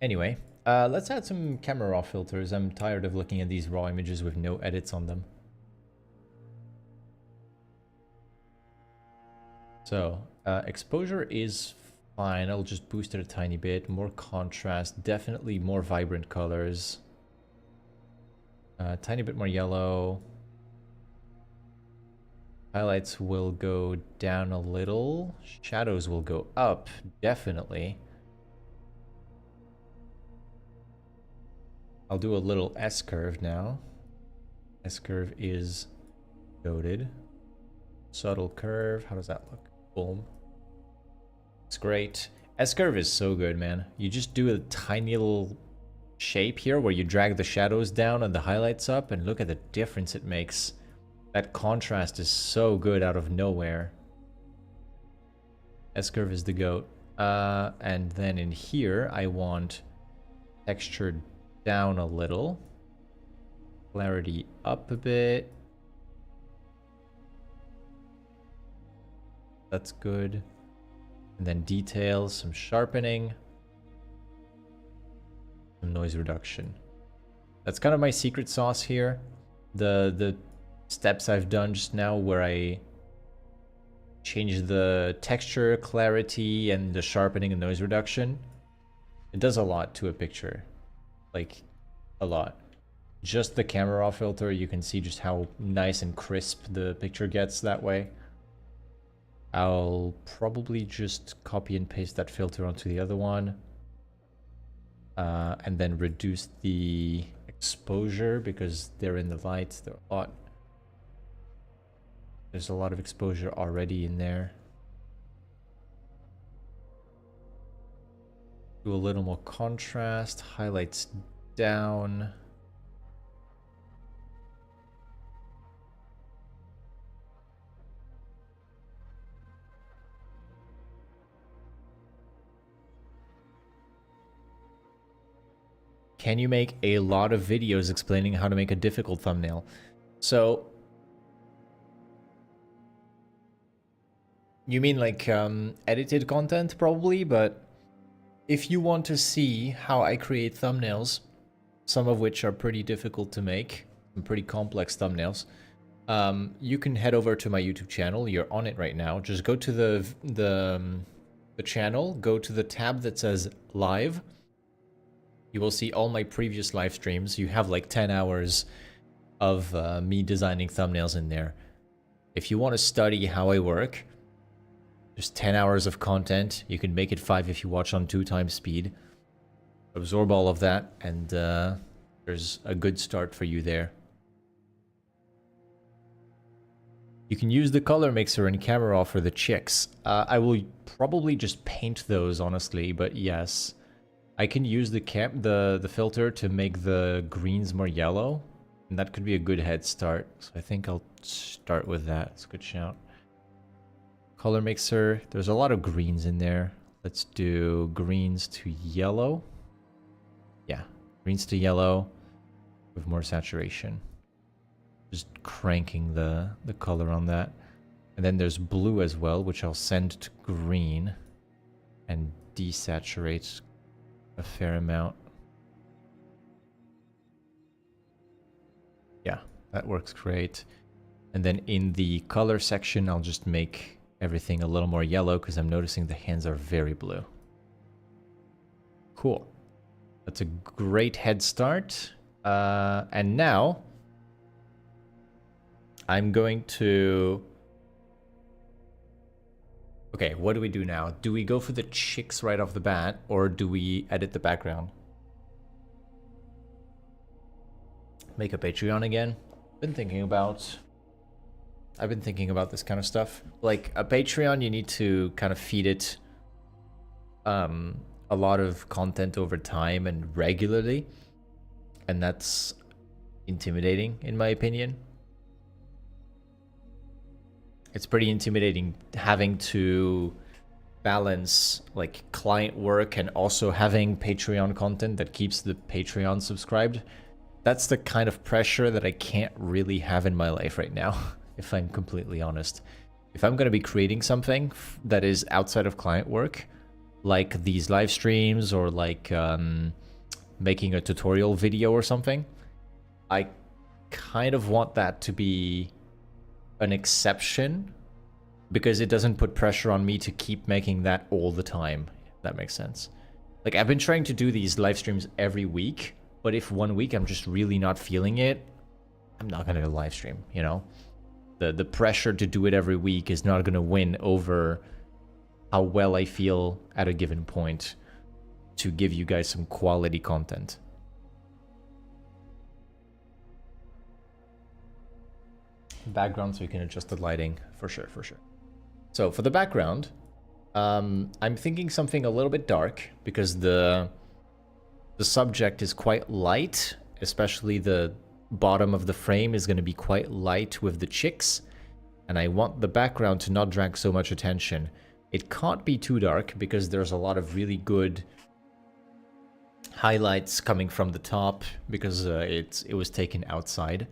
Anyway, Let's add some camera raw filters. I'm tired of looking at these raw images with no edits on them. So, exposure is fine. I'll just boost it a tiny bit. More contrast, definitely more vibrant colors. Tiny bit more yellow. Highlights will go down a little. Shadows will go up, definitely. I'll do a little S-curve now. S-curve is goated. Subtle curve, how does that look? Boom. It's great. S-curve is so good, man. You just do a tiny little shape here where you drag the shadows down and the highlights up, and look at the difference it makes. That contrast is so good out of nowhere. S-curve is the goat. And then in here, I want texture down a little. Clarity up a bit. That's good. And then details, some sharpening. Some noise reduction. That's kind of my secret sauce here. The steps I've done just now where I change the texture, clarity, and the sharpening and noise reduction. It does a lot to a picture. Like, a lot. Just the camera raw filter, you can see just how nice and crisp the picture gets that way. I'll probably just copy and paste that filter onto the other one. And then reduce the exposure because they're in the light. There's a lot of exposure already in there. Do a little more contrast, highlights down. Can you make a lot of videos explaining how to make a difficult thumbnail? So, you mean like edited content probably, but if you want to see how I create thumbnails, some of which are pretty difficult to make, and pretty complex thumbnails, you can head over to my YouTube channel. You're on it right now. Just go to the channel, go to the tab that says live. You will see all my previous live streams. You have like 10 hours of me designing thumbnails in there. If you want to study how I work, there's 10 hours of content. You can make it 5 if you watch on 2x speed. Absorb all of that, and there's a good start for you there. You can use the color mixer and camera raw for the chicks. I will probably just paint those, honestly, but yes. I can use the filter to make the greens more yellow, and that could be a good head start. So I think I'll start with that. It's a good shout. Color mixer. There's a lot of greens in there. Let's do greens to yellow. Yeah, greens to yellow with more saturation. Just cranking the color on that. And then there's blue as well, which I'll send to green and desaturate a fair amount. Yeah, that works great. And then in the color section, I'll just make everything a little more yellow because I'm noticing the hands are very blue. Cool. That's a great head start. And now I'm going to... Okay, what do we do now? Do we go for the chicks right off the bat, or do we edit the background? Make a Patreon again? I've been thinking about this kind of stuff. Like, a Patreon, you need to kind of feed it a lot of content over time and regularly. And that's intimidating, in my opinion. It's pretty intimidating having to balance like client work and also having Patreon content that keeps the Patreon subscribed. That's the kind of pressure that I can't really have in my life right now, if I'm completely honest. If I'm going to be creating something that is outside of client work, like these live streams or like making a tutorial video or something. I kind of want that to be an exception because it doesn't put pressure on me to keep making that all the time, if that makes sense. Like, I've been trying to do these live streams every week, but if one week I'm just really not feeling it, I'm not gonna live stream, you know? The pressure to do it every week is not gonna win over how well I feel at a given point to give you guys some quality content. Background, so you can adjust the lighting, for sure, for sure. So for the background, I'm thinking something a little bit dark because the subject is quite light, especially the bottom of the frame is going to be quite light with the chicks, and I want the background to not drag so much attention. It can't be too dark because there's a lot of really good highlights coming from the top because it was taken outside.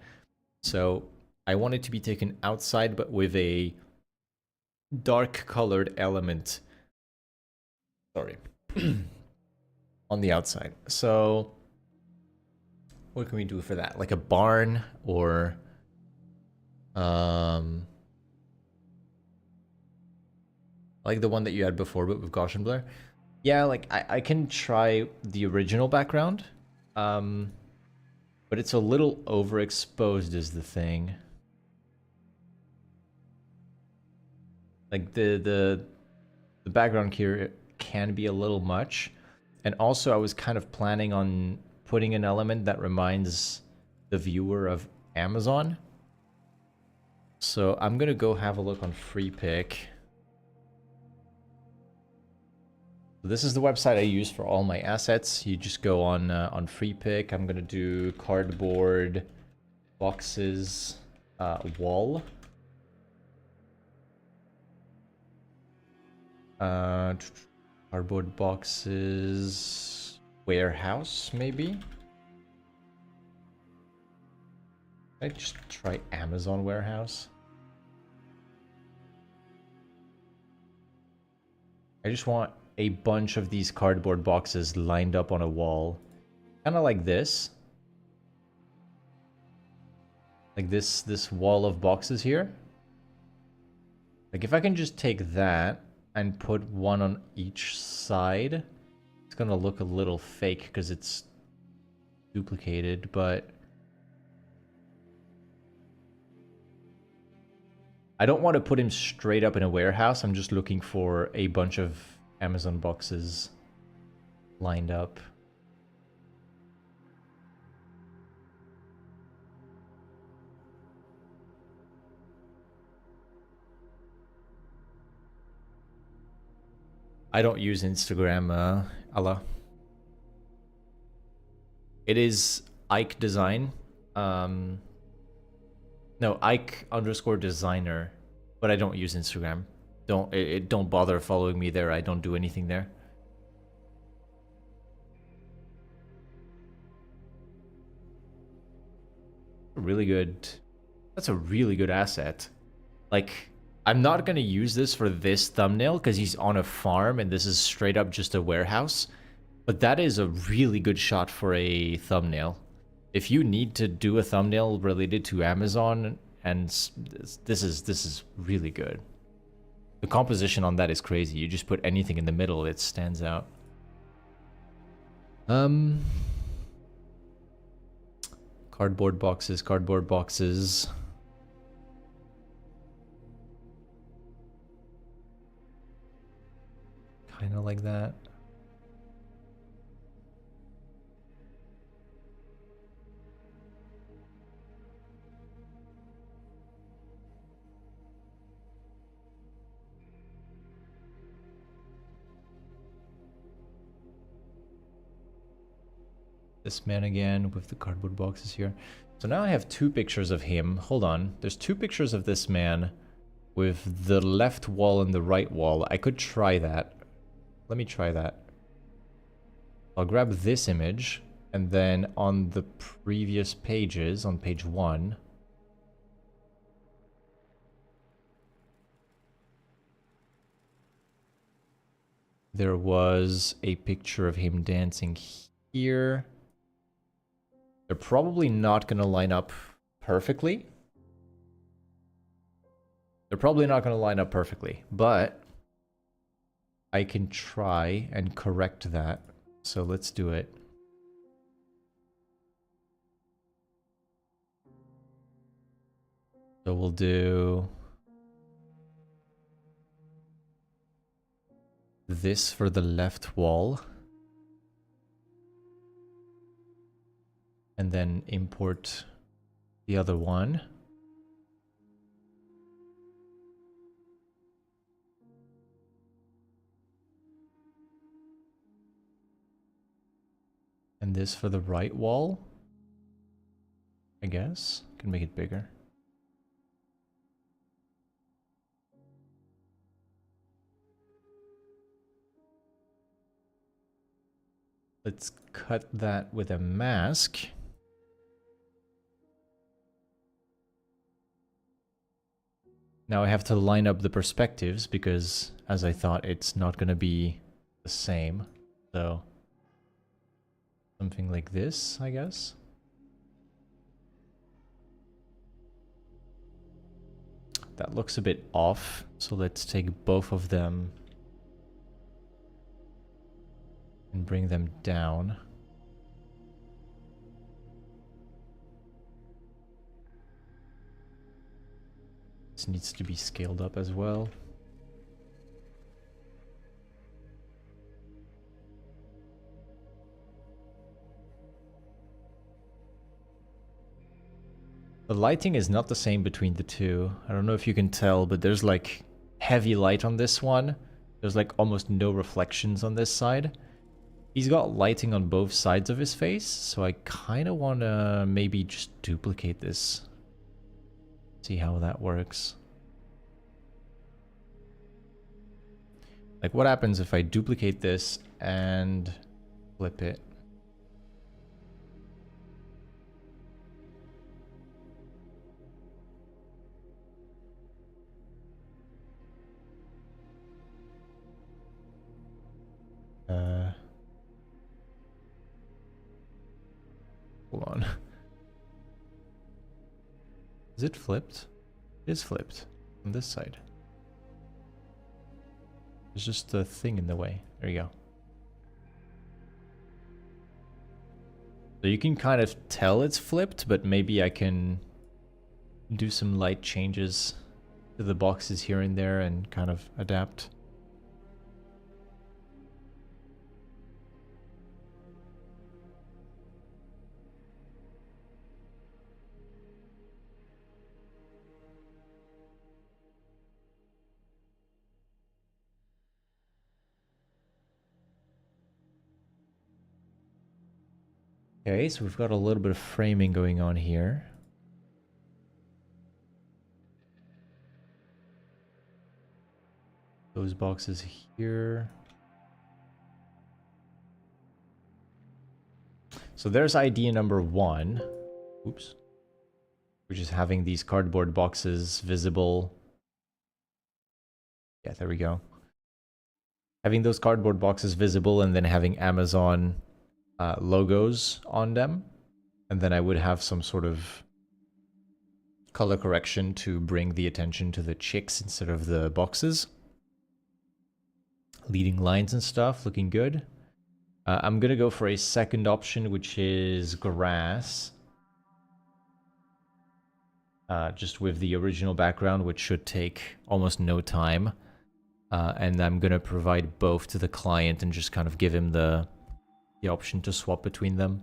So I want it to be taken outside but with a dark colored element. Sorry. On the outside. So what can we do for that? Like a barn or like the one that you had before but with Gaussian blur. Yeah, like I can try the original background. But it's a little overexposed is the thing. Like the background here can be a little much. And also I was kind of planning on putting an element that reminds the viewer of Amazon. So I'm gonna go have a look on FreePic. This is the website I use for all my assets. You just go on FreePic. I'm gonna do cardboard boxes wall. Cardboard boxes warehouse, maybe. I just try Amazon warehouse. I just want a bunch of these cardboard boxes lined up on a wall, kind of like this. Like this wall of boxes here. Like if I can just take that and put one on each side, it's gonna look a little fake because it's duplicated, but I don't want to put him straight up in a warehouse. I'm just looking for a bunch of Amazon boxes lined up. I don't use Instagram, Allah. It is Ike Design. No, Ike_designer, but I don't use Instagram. Don't bother following me there. I don't do anything there. Really good. That's a really good asset. Like, I'm not gonna use this for this thumbnail because he's on a farm and this is straight up just a warehouse. But that is a really good shot for a thumbnail. If you need to do a thumbnail related to Amazon, and this is really good. The composition on that is crazy. You just put anything in the middle, it stands out. Cardboard boxes, cardboard boxes. Kind of like that. This man again with the cardboard boxes here. So now I have two pictures of him. Hold on. There's two pictures of this man with the left wall and the right wall. I could try that. Let me try that. I'll grab this image and then on the previous pages, on page 1, there was a picture of him dancing here. They're probably not going to line up perfectly. They're probably not going to line up perfectly, but I can try and correct that. So let's do it. So we'll do this for the left wall. And then import the other one. And this for the right wall. I guess. Can make it bigger. Let's cut that with a mask. Now I have to line up the perspectives because, as I thought, it's not going to be the same. So, something like this, I guess. That looks a bit off, so let's take both of them and bring them down. This needs to be scaled up as well. The lighting is not the same between the two. I don't know if you can tell, but there's like heavy light on this one. There's like almost no reflections on this side. He's got lighting on both sides of his face, so I kind of want to maybe just duplicate this. See how that works. Like, what happens if I duplicate this and flip it? Hold on. Is it flipped? It is flipped on this side. There's just a thing in the way. There you go. So you can kind of tell it's flipped, but maybe I can do some light changes to the boxes here and there and kind of adapt. Okay, so we've got a little bit of framing going on here. Those boxes here. So there's idea number one. Oops. Which is having these cardboard boxes visible. Yeah, there we go. Having those cardboard boxes visible and then having Amazon logos on them. And then I would have some sort of color correction to bring the attention to the chicks instead of the boxes. Leading lines and stuff, looking good. I'm gonna go for a second option, which is grass. Just with the original background, which should take almost no time. And I'm gonna provide both to the client and just kind of give him the option to swap between them.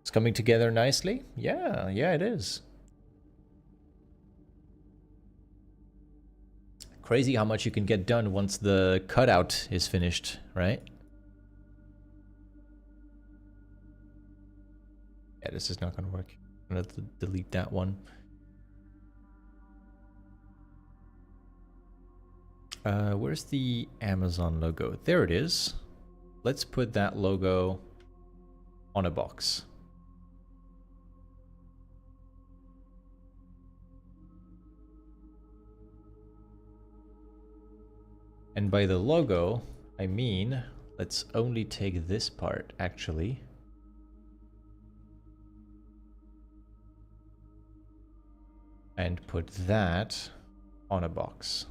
It's coming together nicely. Yeah, it is. Crazy how much you can get done once the cutout is finished, right? Yeah, this is not gonna work. I'm gonna delete that one. Where's the Amazon logo? There it is. Let's put that logo on a box. And by the logo, I mean, let's only take this part, actually. And put that on a box.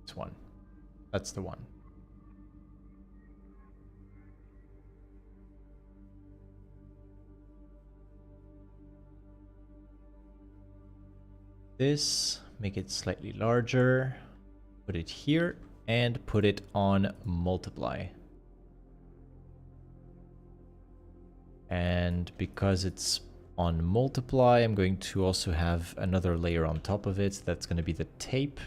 This one. That's the one. This, make it slightly larger, put it here, and put it on multiply. And because it's on multiply, I'm going to also have another layer on top of it. That's going to be the tape.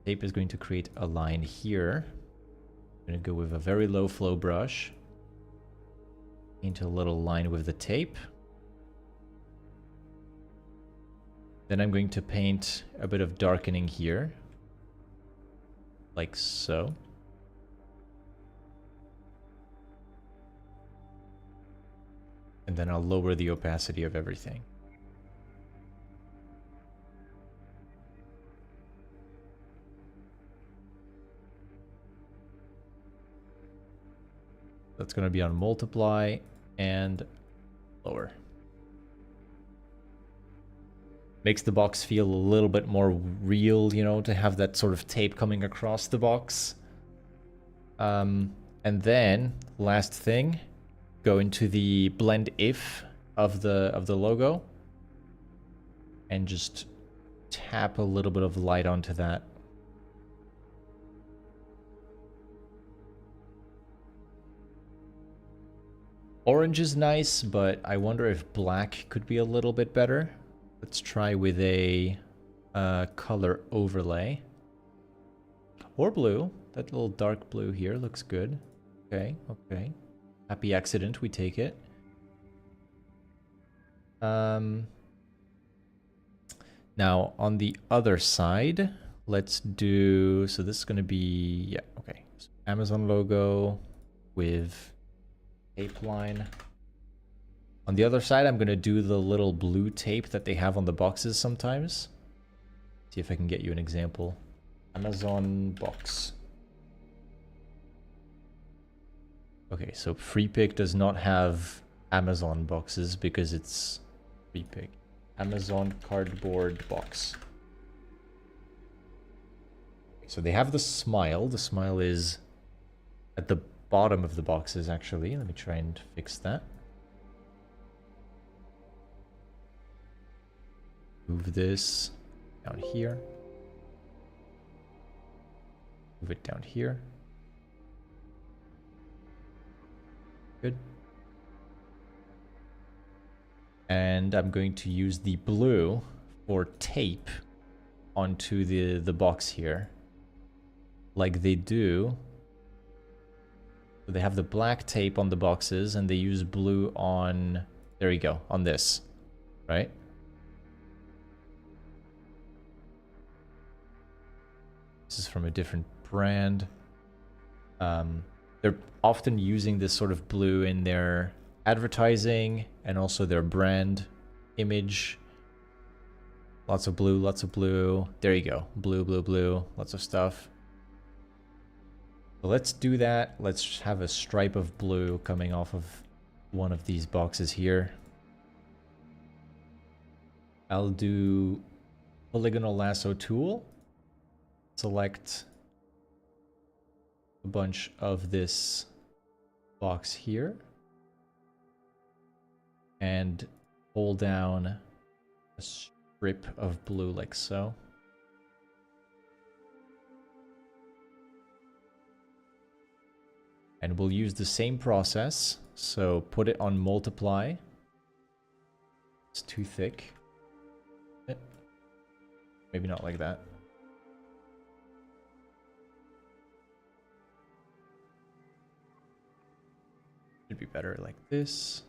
Tape is going to create a line here. I'm going to go with a very low flow brush. Paint a little line with the tape. Then I'm going to paint a bit of darkening here, like so. And then I'll lower the opacity of everything. That's going to be on multiply and lower. Makes the box feel a little bit more real, you know, to have that sort of tape coming across the box. And then, last thing, go into the blend if of the logo and just tap a little bit of light onto that. Orange is nice, but I wonder if black could be a little bit better. Let's try with a color overlay. Or blue. That little dark blue here looks good. Okay, okay. Happy accident, we take it. Now, on the other side, let's do... So this is going to be... Yeah, okay. So Amazon logo with tape line. On the other side, I'm going to do the little blue tape that they have on the boxes sometimes. See if I can get you an example. Amazon box. Okay, so FreePick does not have Amazon boxes because it's FreePick. Amazon cardboard box. So they have the smile. The smile is at the bottom of the boxes, actually. Let me try and fix that. Move this down here. Move it down here. Good. And I'm going to use the blue for tape onto the box here. Like they do. So they have the black tape on the boxes and they use blue on... There you go, on this. Right? This is from a different brand. They're often using this sort of blue in their advertising and also their brand image. Lots of blue, lots of blue. There you go. Blue, blue, blue. Lots of stuff. So let's do that. Let's have a stripe of blue coming off of one of these boxes here. I'll do polygonal lasso tool. Select a bunch of this box here and hold down a strip of blue like so. And we'll use the same process. So put it on multiply. It's too thick. Maybe not like that. Should be better like this.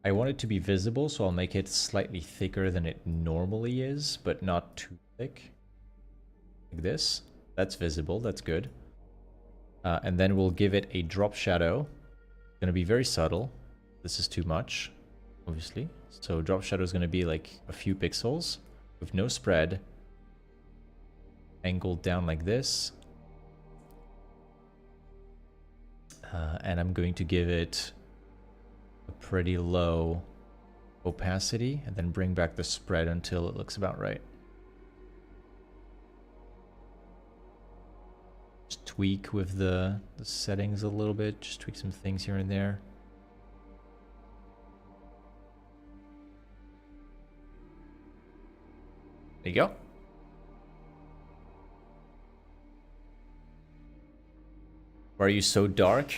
I want it to be visible, so I'll make it slightly thicker than it normally is, but not too thick. Like this. That's visible, that's good. And then we'll give it a drop shadow. It's gonna be very subtle. This is too much, obviously. So drop shadow is gonna be like a few pixels with no spread. Angled down like this. And I'm going to give it a pretty low opacity and then bring back the spread until it looks about right. Just tweak with the settings a little bit, just tweak some things here and there. There you go. Why are you so dark?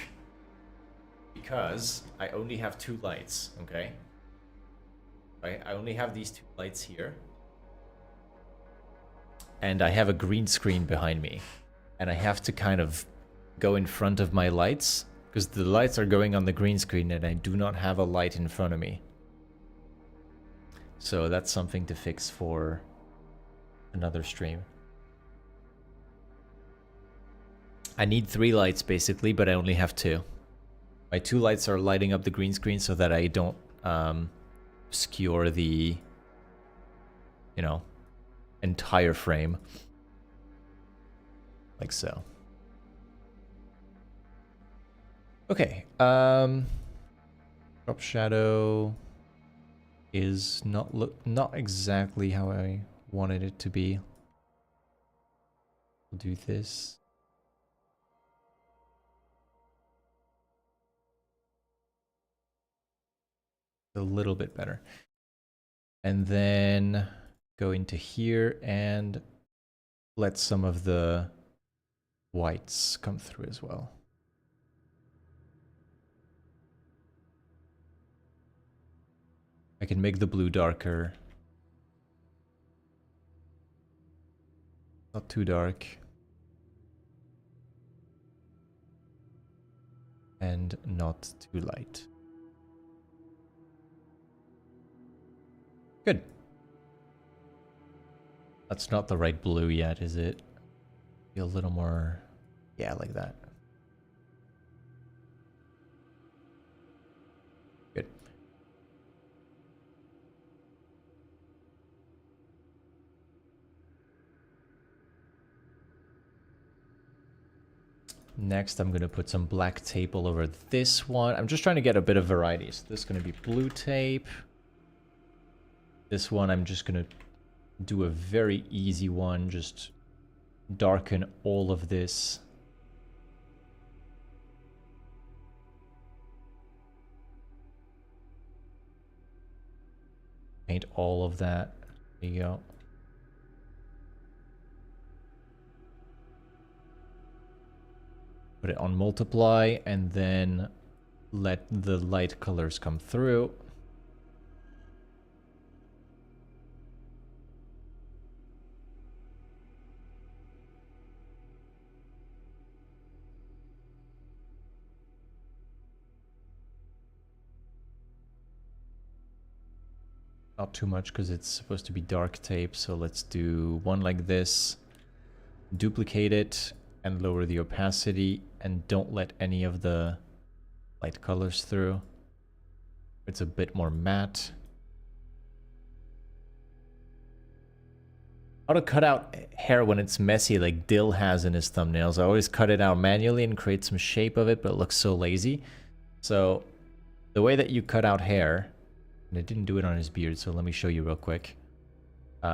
Because I only have 2 lights, okay? Right? I only have these 2 lights here. And I have a green screen behind me. And I have to kind of go in front of my lights, because the lights are going on the green screen and I do not have a light in front of me. So that's something to fix for another stream. I need 3 lights basically, but I only have 2. My 2 lights are lighting up the green screen so that I don't obscure the, you know, entire frame. Like so. Okay. Drop shadow is not exactly how I wanted it to be. We'll do this. A little bit better. And then go into here and let some of the whites come through as well. I can make the blue darker. Not too dark. And not too light. Good. That's not the right blue yet, is it? Be a little more, yeah, like that. Good. Next, I'm going to put some black tape all over this one. I'm just trying to get a bit of variety. So this is going to be blue tape. This one, I'm just going to do a very easy one. Just darken all of this. Paint all of that. There you go. Put it on multiply and then let the light colors come through. Not too much because it's supposed to be dark tape, so let's do one like this. Duplicate it and lower the opacity and don't let any of the light colors through. It's a bit more matte. How to cut out hair when it's messy like Dill has in his thumbnails. I always cut it out manually and create some shape of it, but it looks so lazy. So the way that you cut out hair, and I didn't do it on his beard, so let me show you real quick.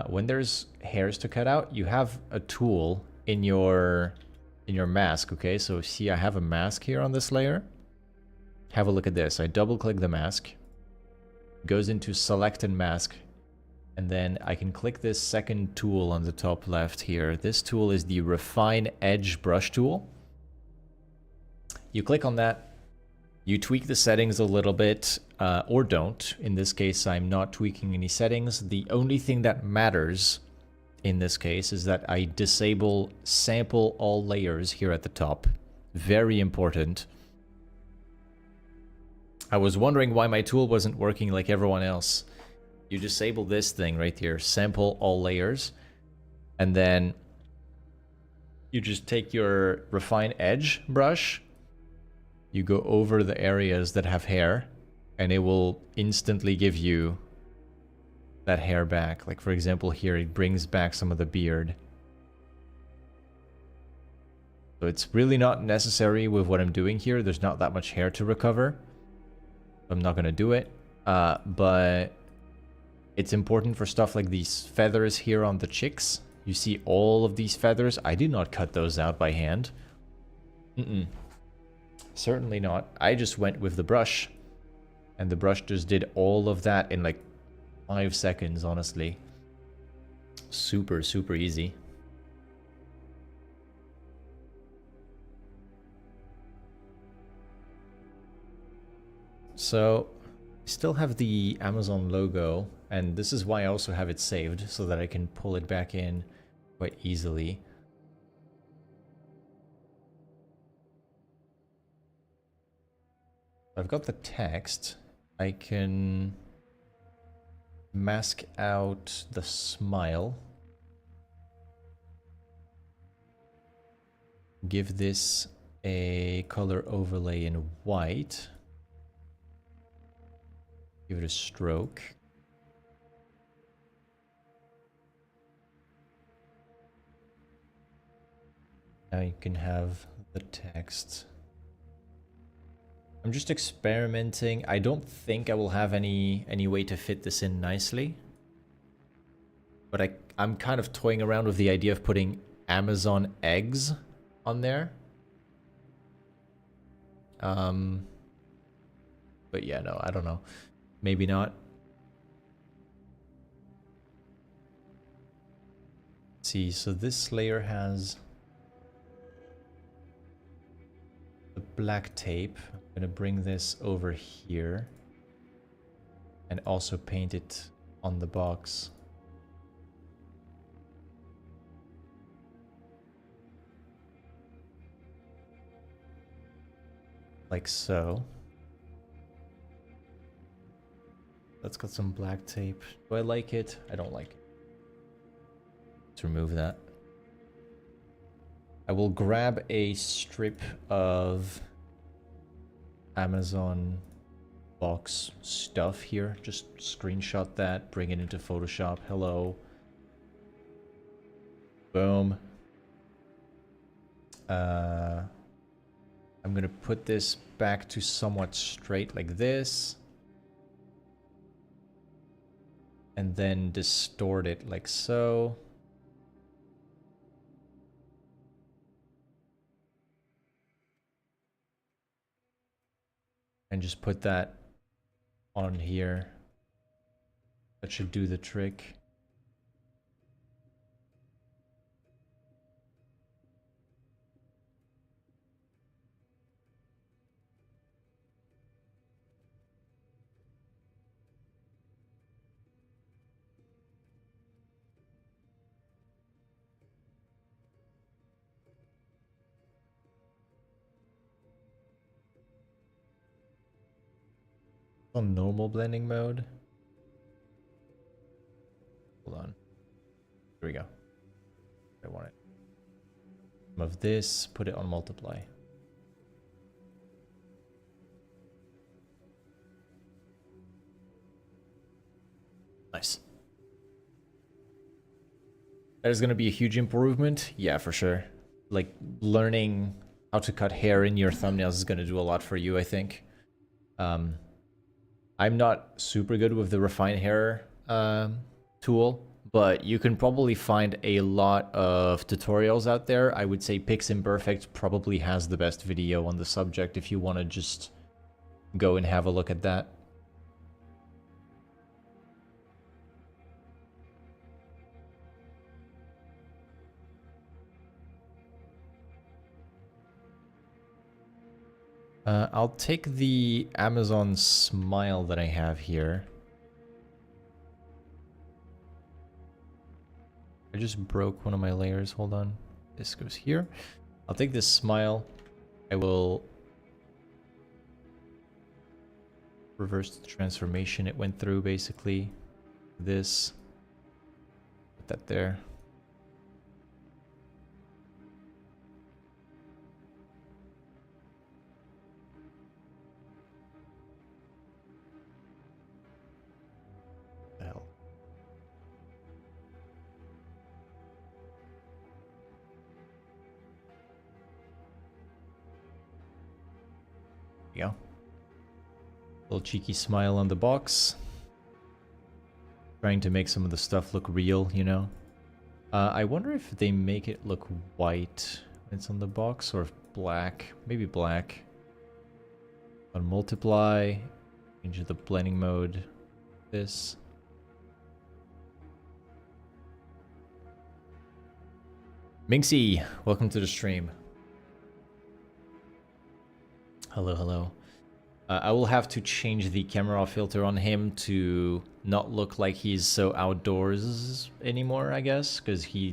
When there's hairs to cut out, you have a tool in your mask, okay? So see, I have a mask here on this layer. Have a look at this. I double click the mask. It goes into select and mask. And then I can click this second tool on the top left here. This tool is the Refine Edge Brush tool. You click on that. You tweak the settings a little bit, or don't. In this case, I'm not tweaking any settings. The only thing that matters in this case is that I disable sample all layers here at the top. Very important. I was wondering why my tool wasn't working like everyone else. You disable this thing right here, sample all layers, and then you just take your refine edge brush, you go over the areas that have hair, and it will instantly give you that hair back. Like for example here, it brings back some of the beard. So it's really not necessary with what I'm doing here. There's not that much hair to recover. I'm not gonna do it, but it's important for stuff like these feathers here on the chicks. You see all of these feathers? I did not cut those out by hand. Certainly not. I just went with the brush, and the brush just did all of that in like 5 seconds, honestly. Super, super easy. So, I still have the Amazon logo, and this is why I also have it saved, so that I can pull it back in quite easily. I've got the text. I can mask out the smile. Give this a color overlay in white. Give it a stroke. Now you can have the text. I'm just experimenting. I don't think I will have any way to fit this in nicely. But I'm kind of toying around with the idea of putting Amazon eggs on there. But yeah, no, I don't know. Maybe not. Let's see, so this layer has the black tape. I'm gonna bring this over here and also paint it on the box. Like so. That's got some black tape. Do I like it? I don't like it. Let's remove that. I will grab a strip of Amazon box stuff here. Just screenshot that, bring it into Photoshop. Hello. Boom. I'm gonna put this back to somewhat straight like this. And then distort it like so. And just put that on here. That should do the trick. On normal blending mode. Hold on. Here we go. I want it. Some of this, put it on multiply. Nice. That is going to be a huge improvement. Yeah, for sure. Like learning how to cut hair in your thumbnails is going to do a lot for you, I think. I'm not super good with the refine hair tool, but you can probably find a lot of tutorials out there. I would say Piximperfect probably has the best video on the subject if you want to just go and have a look at that. I'll take the Amazon smile that I have here. I just broke one of my layers. Hold on. This goes here. I'll take this smile. I will reverse the transformation it went through, basically. This. Put that there. The hell? Yeah. Little cheeky smile on the box. Trying to make some of the stuff look real, you know? I wonder if they make it look white when it's on the box, or black. Maybe black. On multiply, change the blending mode. This. Minxie, welcome to the stream. Hello, hello. I will have to change the camera filter on him to not look like he's so outdoors anymore, I guess, because he's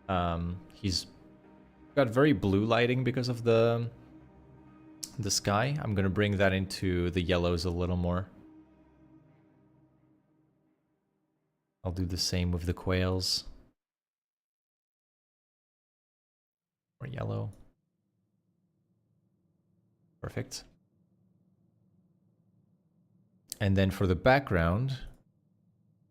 got very blue lighting because of the sky. I'm gonna bring that into the yellows a little more. I'll do the same with the quails. More yellow. Perfect. And then for the background,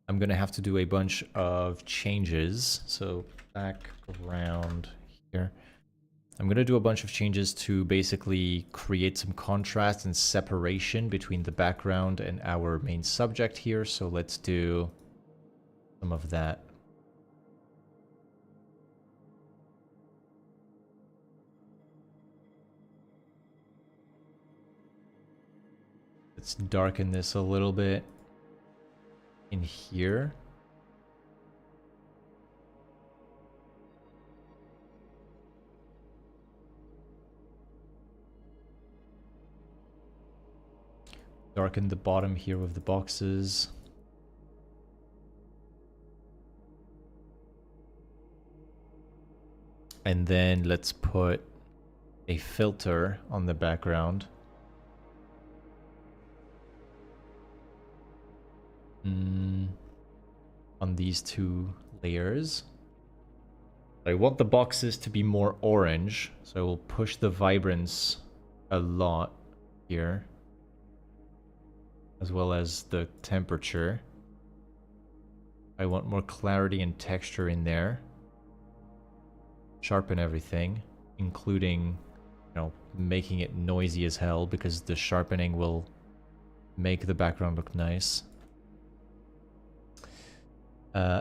I'm gonna have to do a bunch of changes. So background here. I'm gonna do a bunch of changes to basically create some contrast and separation between the background and our main subject here. So let's do some of that. Let's darken this a little bit in here. Darken the bottom here with the boxes. And then let's put a filter on the background. On these two layers. I want the boxes to be more orange, so I will push the vibrance a lot here, as well as the temperature. I want more clarity and texture in there. Sharpen everything, including, you know, making it noisy as hell, because the sharpening will make the background look nice.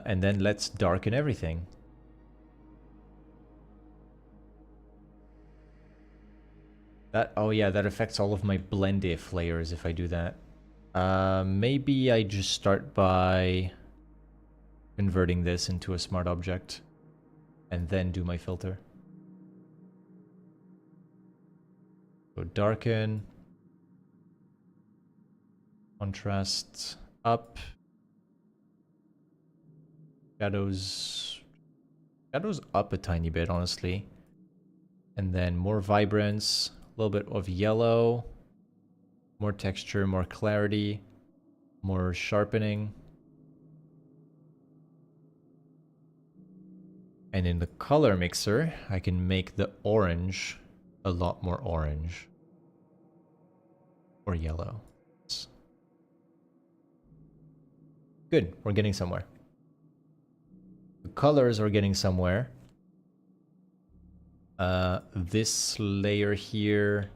And then let's darken everything. Oh yeah, that affects all of my blend if layers if I do that. Maybe I just start by converting this into a smart object and then do my filter. So darken, contrast up, shadows up a tiny bit, honestly, and then more vibrance, a little bit of yellow, more texture, more clarity, more sharpening. And in the color mixer, I can make the orange a lot more orange. Or yellow. Good, we're getting somewhere. The colors are getting somewhere. This layer here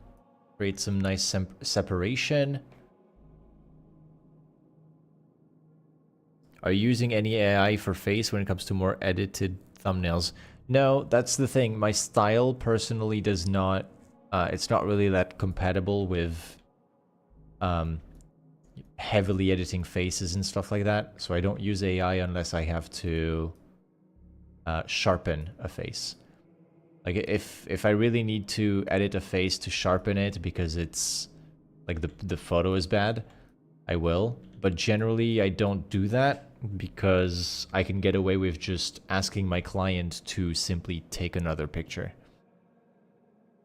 creates some nice separation. Are you using any AI for face when it comes to more edited thumbnails? No, that's the thing. My style personally does not... it's not really that compatible with heavily editing faces and stuff like that. So I don't use AI unless I have to sharpen a face. Like if I really need to edit a face to sharpen it because it's like the photo is bad, I will. But generally I don't do that because I can get away with just asking my client to simply take another picture.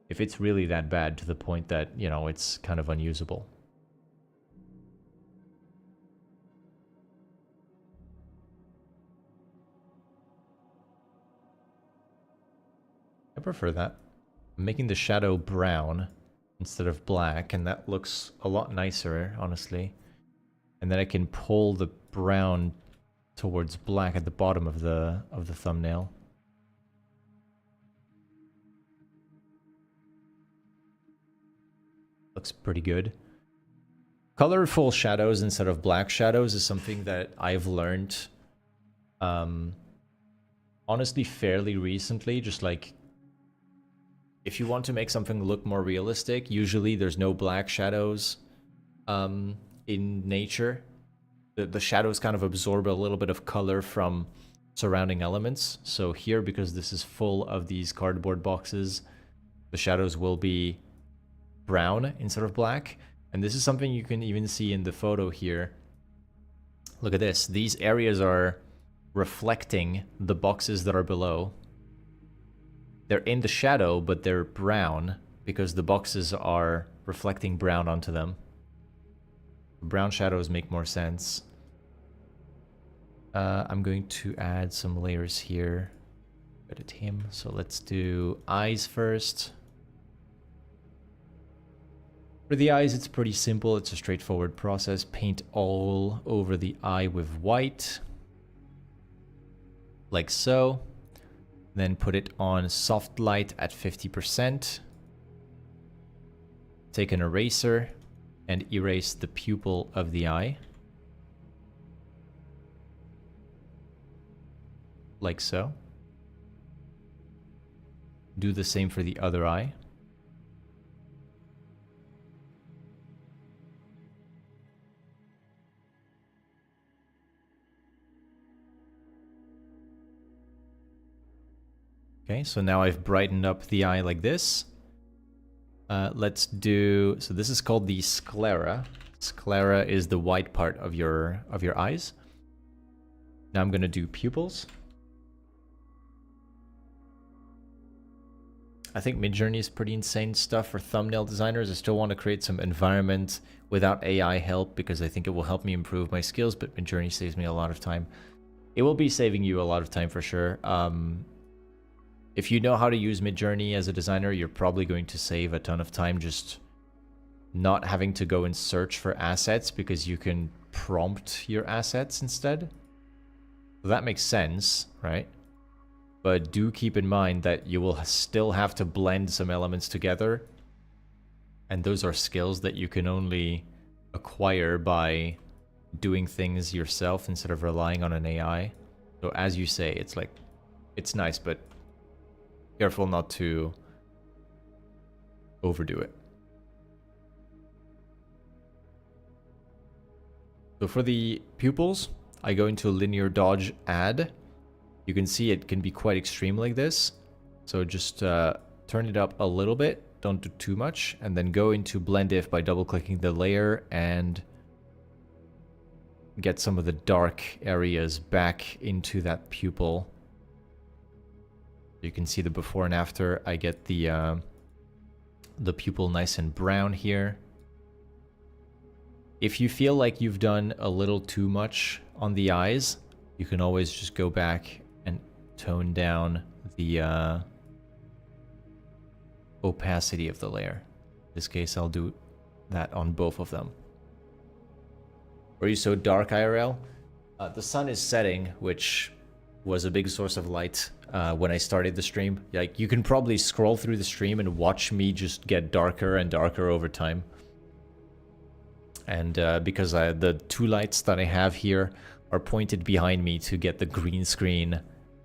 If it's really that bad to the point that, you know, it's kind of unusable. prefer that. I'm making the shadow brown instead of black, and that looks a lot nicer, honestly. And then I can pull the brown towards black at the bottom of the thumbnail. Looks pretty good. Colorful shadows instead of black shadows is something that I've learned honestly fairly recently. Just like, if you want to make something look more realistic, usually there's no black shadows in nature. The shadows kind of absorb a little bit of color from surrounding elements. So here, because this is full of these cardboard boxes, the shadows will be brown instead of black. And this is something you can even see in the photo here. Look at this. These areas are reflecting the boxes that are below. They're in the shadow, but they're brown because the boxes are reflecting brown onto them. Brown shadows make more sense. I'm going to add some layers here. Edit him. So let's do eyes first. For the eyes, it's pretty simple. It's a straightforward process. Paint all over the eye with white. Like so. Then put it on soft light at 50%. Take an eraser and erase the pupil of the eye. Like so. Do the same for the other eye. Okay, so now I've brightened up the eye like this. Let's do, so this is called the sclera. Sclera is the white part of your eyes. Now I'm gonna do pupils. I think Midjourney is pretty insane stuff for thumbnail designers. I still want to create some environment without AI help because I think it will help me improve my skills, but Midjourney saves me a lot of time. It will be saving you a lot of time for sure. If you know how to use Midjourney as a designer, you're probably going to save a ton of time just not having to go and search for assets because you can prompt your assets instead. So that makes sense, right? But do keep in mind that you will still have to blend some elements together. And those are skills that you can only acquire by doing things yourself instead of relying on an AI. So as you say, it's like, it's nice, but careful not to overdo it. So for the pupils, I go into linear dodge add. You can see it can be quite extreme like this. So just turn it up a little bit, don't do too much, and then go into blend if by double clicking the layer and get some of the dark areas back into that pupil. You can see the before and after. I get the pupil nice and brown here. If you feel like you've done a little too much on the eyes, you can always just go back and tone down the opacity of the layer. In this case, I'll do that on both of them. Are you so dark, IRL? The sun is setting, which was a big source of light when I started the stream. Like, you can probably scroll through the stream and watch me just get darker and darker over time. And because the two lights that I have here are pointed behind me to get the green screen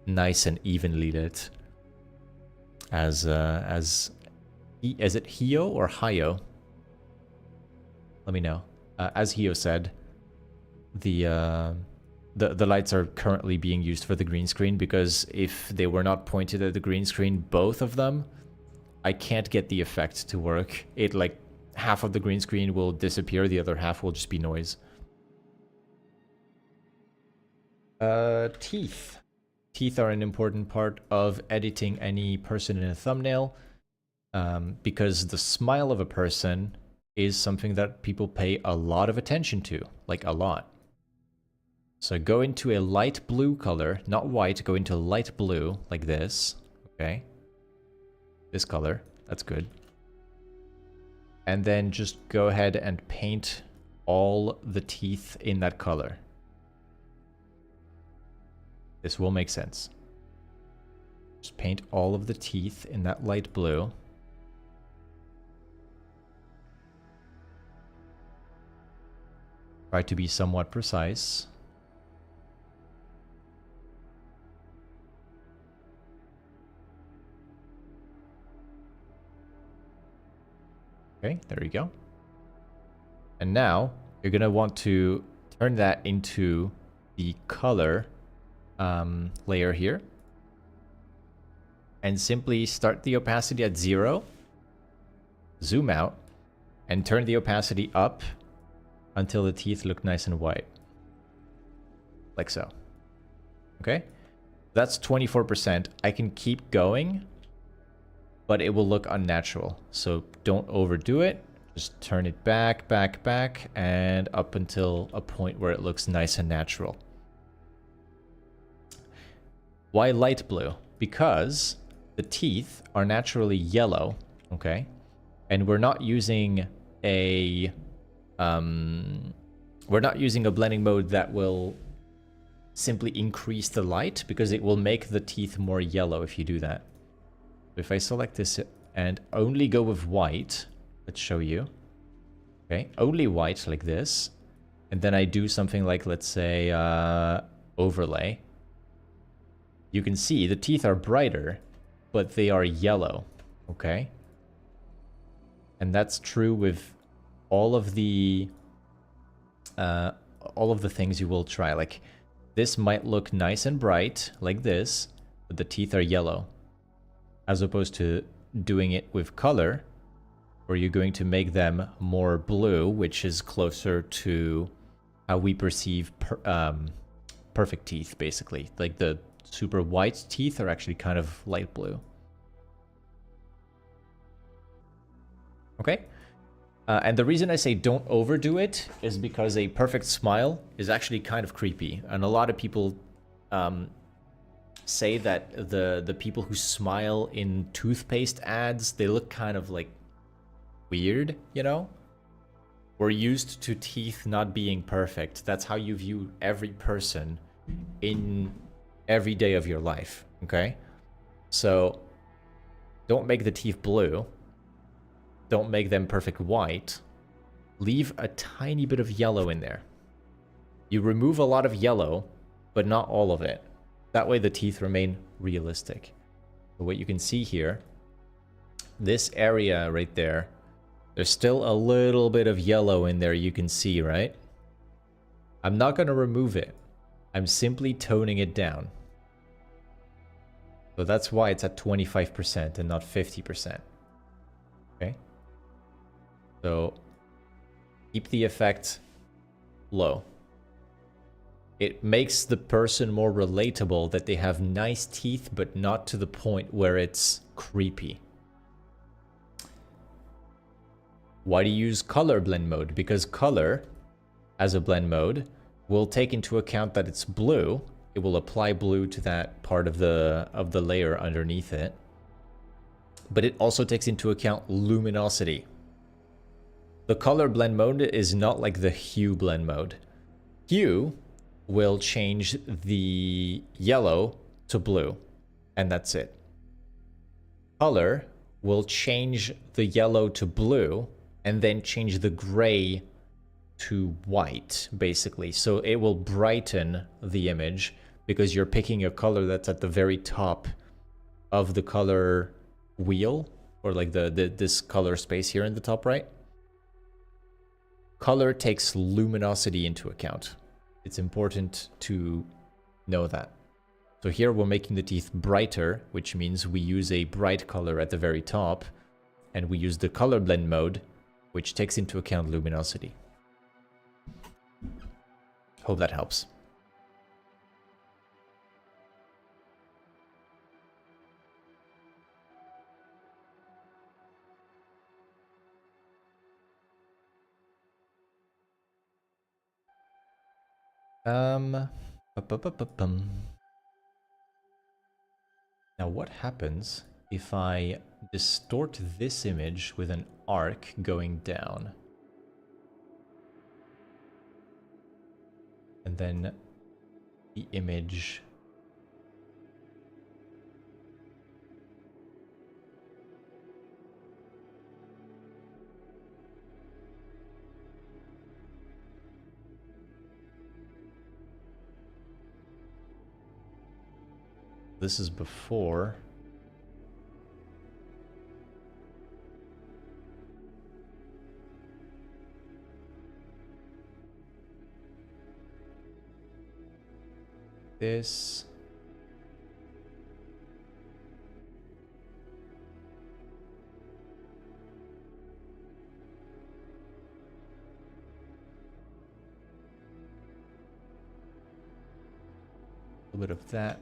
nice and evenly lit. As is it Hio or Hio? Let me know. As Hio said, the lights are currently being used for the green screen because if they were not pointed at the green screen, both of them, I can't get the effect to work. It, like, half of the green screen will disappear, the other half will just be noise. Teeth. Teeth are an important part of editing any person in a thumbnail because the smile of a person is something that people pay a lot of attention to, like a lot. So go into a light blue color, not white, go into light blue, like this, okay? This color, that's good. And then just go ahead and paint all the teeth in that color. This will make sense. Just paint all of the teeth in that light blue. Try to be somewhat precise. Okay, there you go. And now you're going to want to turn that into the color layer here. And simply start the opacity at 0. Zoom out. And turn the opacity up until the teeth look nice and white. Like so. Okay? That's 24%. I can keep going, but it will look unnatural. So don't overdo it. Just turn it back, and up until a point where it looks nice and natural. Why light blue? Because the teeth are naturally yellow, okay? And we're not using a blending mode that will simply increase the light, because it will make the teeth more yellow if you do that. If I select this and only go with white, let's show you. Okay, only white like this. And then I do something like, let's say, overlay. You can see the teeth are brighter, but they are yellow, okay? And that's true with all of the things you will try. Like, this might look nice and bright, like this, but the teeth are yellow. As opposed to doing it with color, where you're going to make them more blue, which is closer to how we perceive perfect teeth, basically. Like, the super white teeth are actually kind of light blue. Okay? And the reason I say don't overdo it is because a perfect smile is actually kind of creepy. And a lot of people say that the people who smile in toothpaste ads, they look kind of like weird, you know? We're used to teeth not being perfect. That's how you view every person in every day of your life, okay? So don't make the teeth blue. Don't make them perfect white. Leave a tiny bit of yellow in there. You remove a lot of yellow, but not all of it. That way the teeth remain realistic. So what you can see here, this area right there, there's still a little bit of yellow in there you can see, right? I'm not going to remove it. I'm simply toning it down. So that's why it's at 25% and not 50%. Okay? So keep the effect low. It makes the person more relatable that they have nice teeth, but not to the point where it's creepy. Why do you use color blend mode? Because color, as a blend mode, will take into account that it's blue. It will apply blue to that part of the layer underneath it. But it also takes into account luminosity. The color blend mode is not like the hue blend mode. Hue will change the yellow to blue, and that's it. Color will change the yellow to blue, and then change the gray to white, basically. So it will brighten the image, because you're picking a color that's at the very top of the color wheel, or like this color space here in the top right. Color takes luminosity into account. It's important to know that. So here we're making the teeth brighter, which means we use a bright color at the very top, and we use the color blend mode, which takes into account luminosity. Hope that helps. Now what happens if I distort this image with an arc going down, and then the image this is before. This. A little bit of that.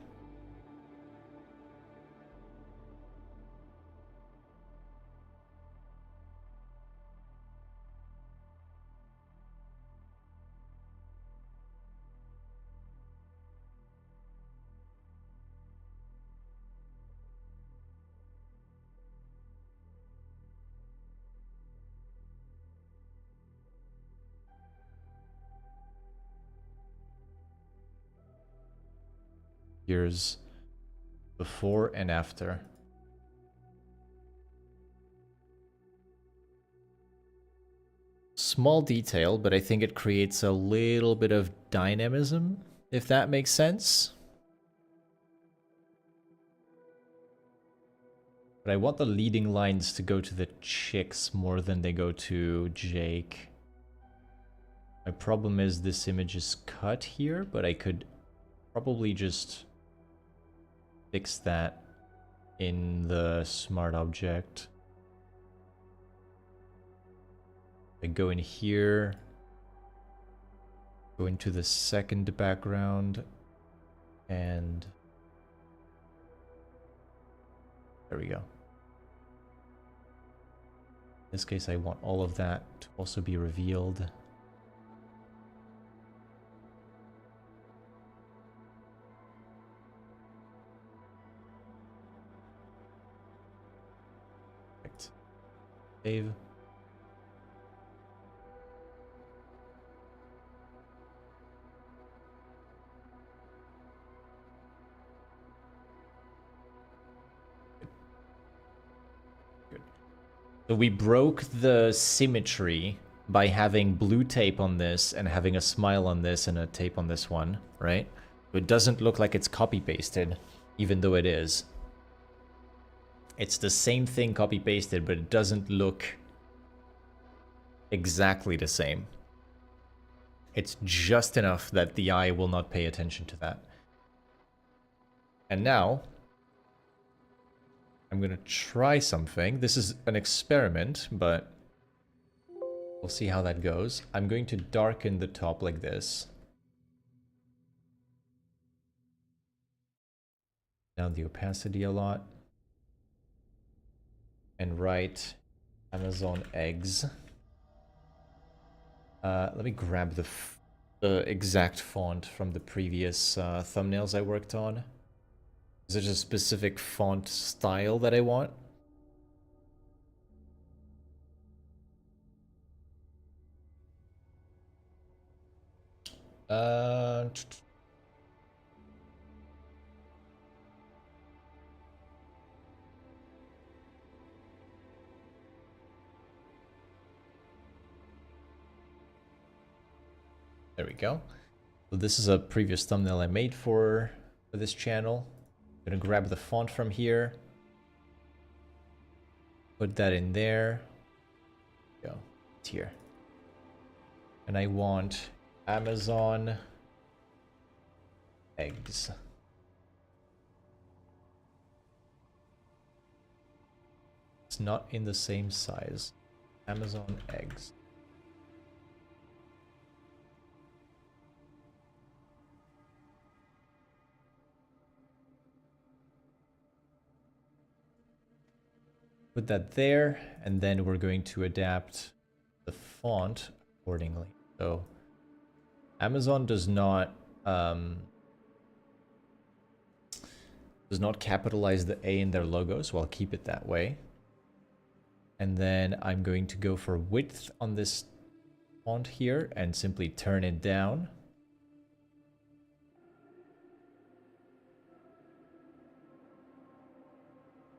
Here's before and after. Small detail, but I think it creates a little bit of dynamism, if that makes sense. But I want the leading lines to go to the chicks more than they go to Jake. My problem is this image is cut here, but I could probably just fix that in the smart object. I go in here, go into the second background, and there we go. In this case, I want all of that to also be revealed. Perfect. Save. So we broke the symmetry by having blue tape on this and having a smile on this and a tape on this one, right? So it doesn't look like it's copy-pasted, even though it is. It's the same thing copy-pasted, but it doesn't look exactly the same. It's just enough that the eye will not pay attention to that. And now I'm gonna try something. This is an experiment, but we'll see how that goes. I'm going to darken the top like this. Down the opacity a lot. And write Amazon eggs. Let me grab the exact font from the previous thumbnails I worked on. Is there a specific font style that I want? There we go. So this is a previous thumbnail I made for this channel. I'm gonna grab the font from here. Put that in there. Go. It's here. And I want Amazon eggs. It's not in the same size. Amazon eggs. Put that there, and then we're going to adapt the font accordingly. So Amazon does not does not capitalize the A in their logo, so I'll keep it that way. And then I'm going to go for width on this font here and simply turn it down.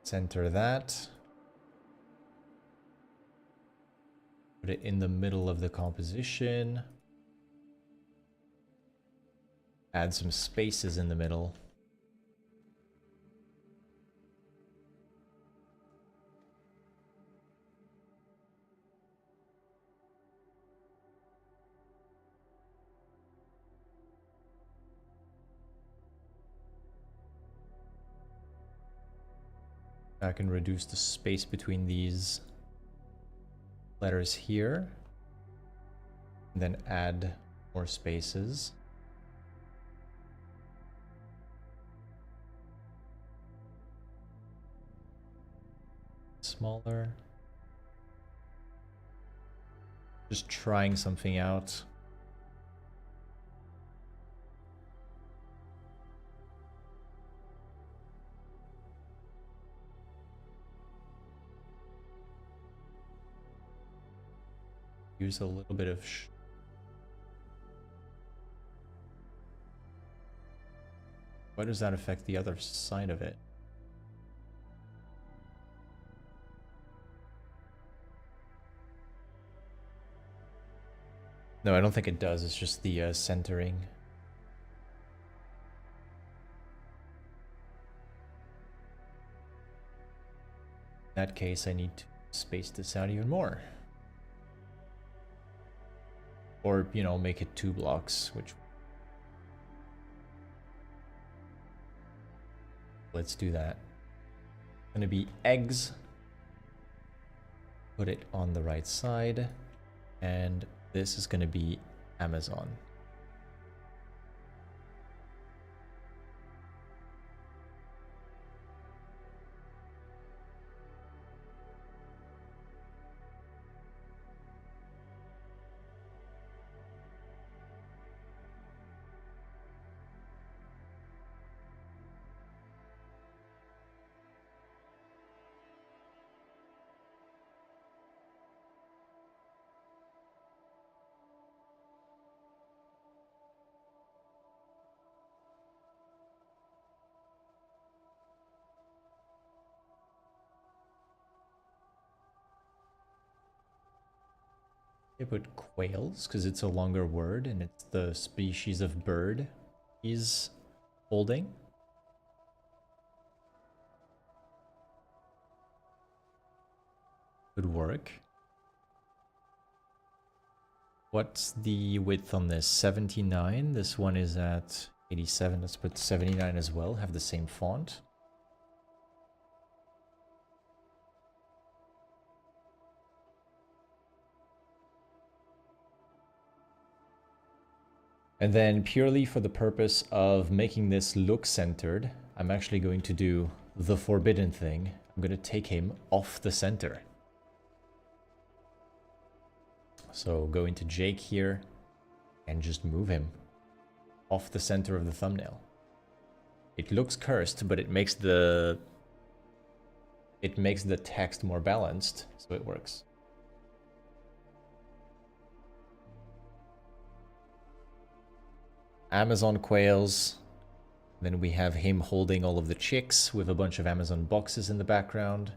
Center that. Put it in the middle of the composition. Add some spaces in the middle. I can reduce the space between these letters here. And then add more spaces. Smaller. Just trying something out. Use a little bit of why does that affect the other side of it? No, I don't think it does. It's just the centering. In that case, I need to space this out even more. Or, you know, make it 2 blocks, which... Let's do that. Gonna be eggs. Put it on the right side. And this is gonna be Amazon. I put quails because it's a longer word and it's the species of bird he's holding. Good work. What's the width on this? 79. This one is at 87. Let's put 79 as well. Have the same font. And then purely for the purpose of making this look centered, I'm actually going to do the forbidden thing. I'm going to take him off the center. So go into Jake here and just move him off the center of the thumbnail. It looks cursed, but it makes the text more balanced, so it works. Amazon quails. Then we have him holding all of the chicks with a bunch of Amazon boxes in the background.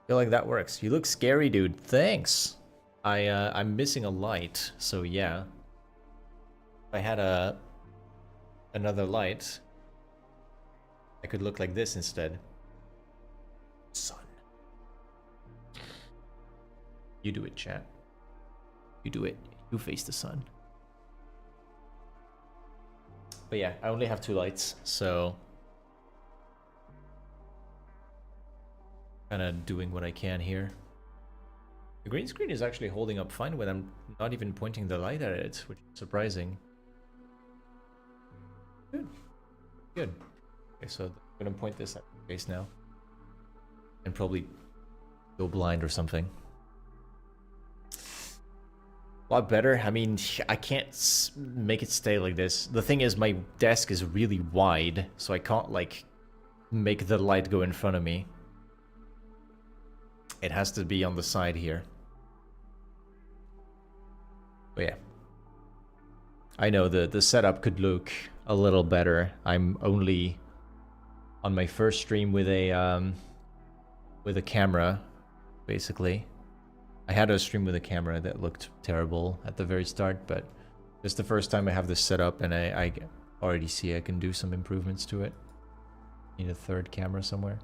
Feel like that works. You look scary, dude. Thanks. I'm missing a light, so yeah. If I had another light, I could look like this instead. Sun. You do it, chat. You do it. You face the sun. But yeah, I only have 2 lights, so kind of doing what I can here. The green screen is actually holding up fine when I'm not even pointing the light at it, which is surprising. Good. Good. Okay, so I'm gonna point this at the face now. And probably go blind or something. A lot better. I mean, I can't make it stay like this. The thing is, my desk is really wide, so I can't, like, make the light go in front of me. It has to be on the side here. But yeah. I know the setup could look a little better. I'm only on my first stream with a camera, basically. I had a stream with a camera that looked terrible at the very start, but it's the first time I have this set up, and I already see I can do some improvements to it. Need a third camera somewhere.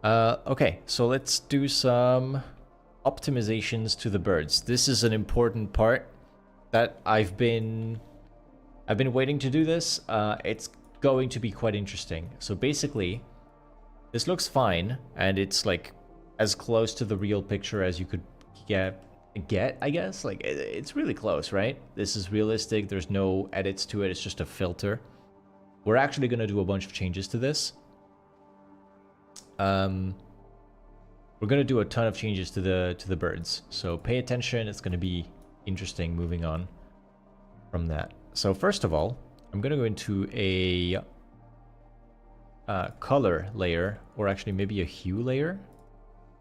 Okay, so let's do some optimizations to the birds. This is an important part that I've been waiting to do this. It's going to be quite interesting. So basically, this looks fine, and it's like as close to the real picture as you could get, I guess. Like, it's really close, right? This is realistic. There's no edits to it. It's just a filter. We're actually going to do a bunch of changes to this. We're going to do a ton of changes to the birds. So pay attention. It's going to be interesting moving on from that. So first of all, I'm going to go into a color layer, or actually maybe a hue layer.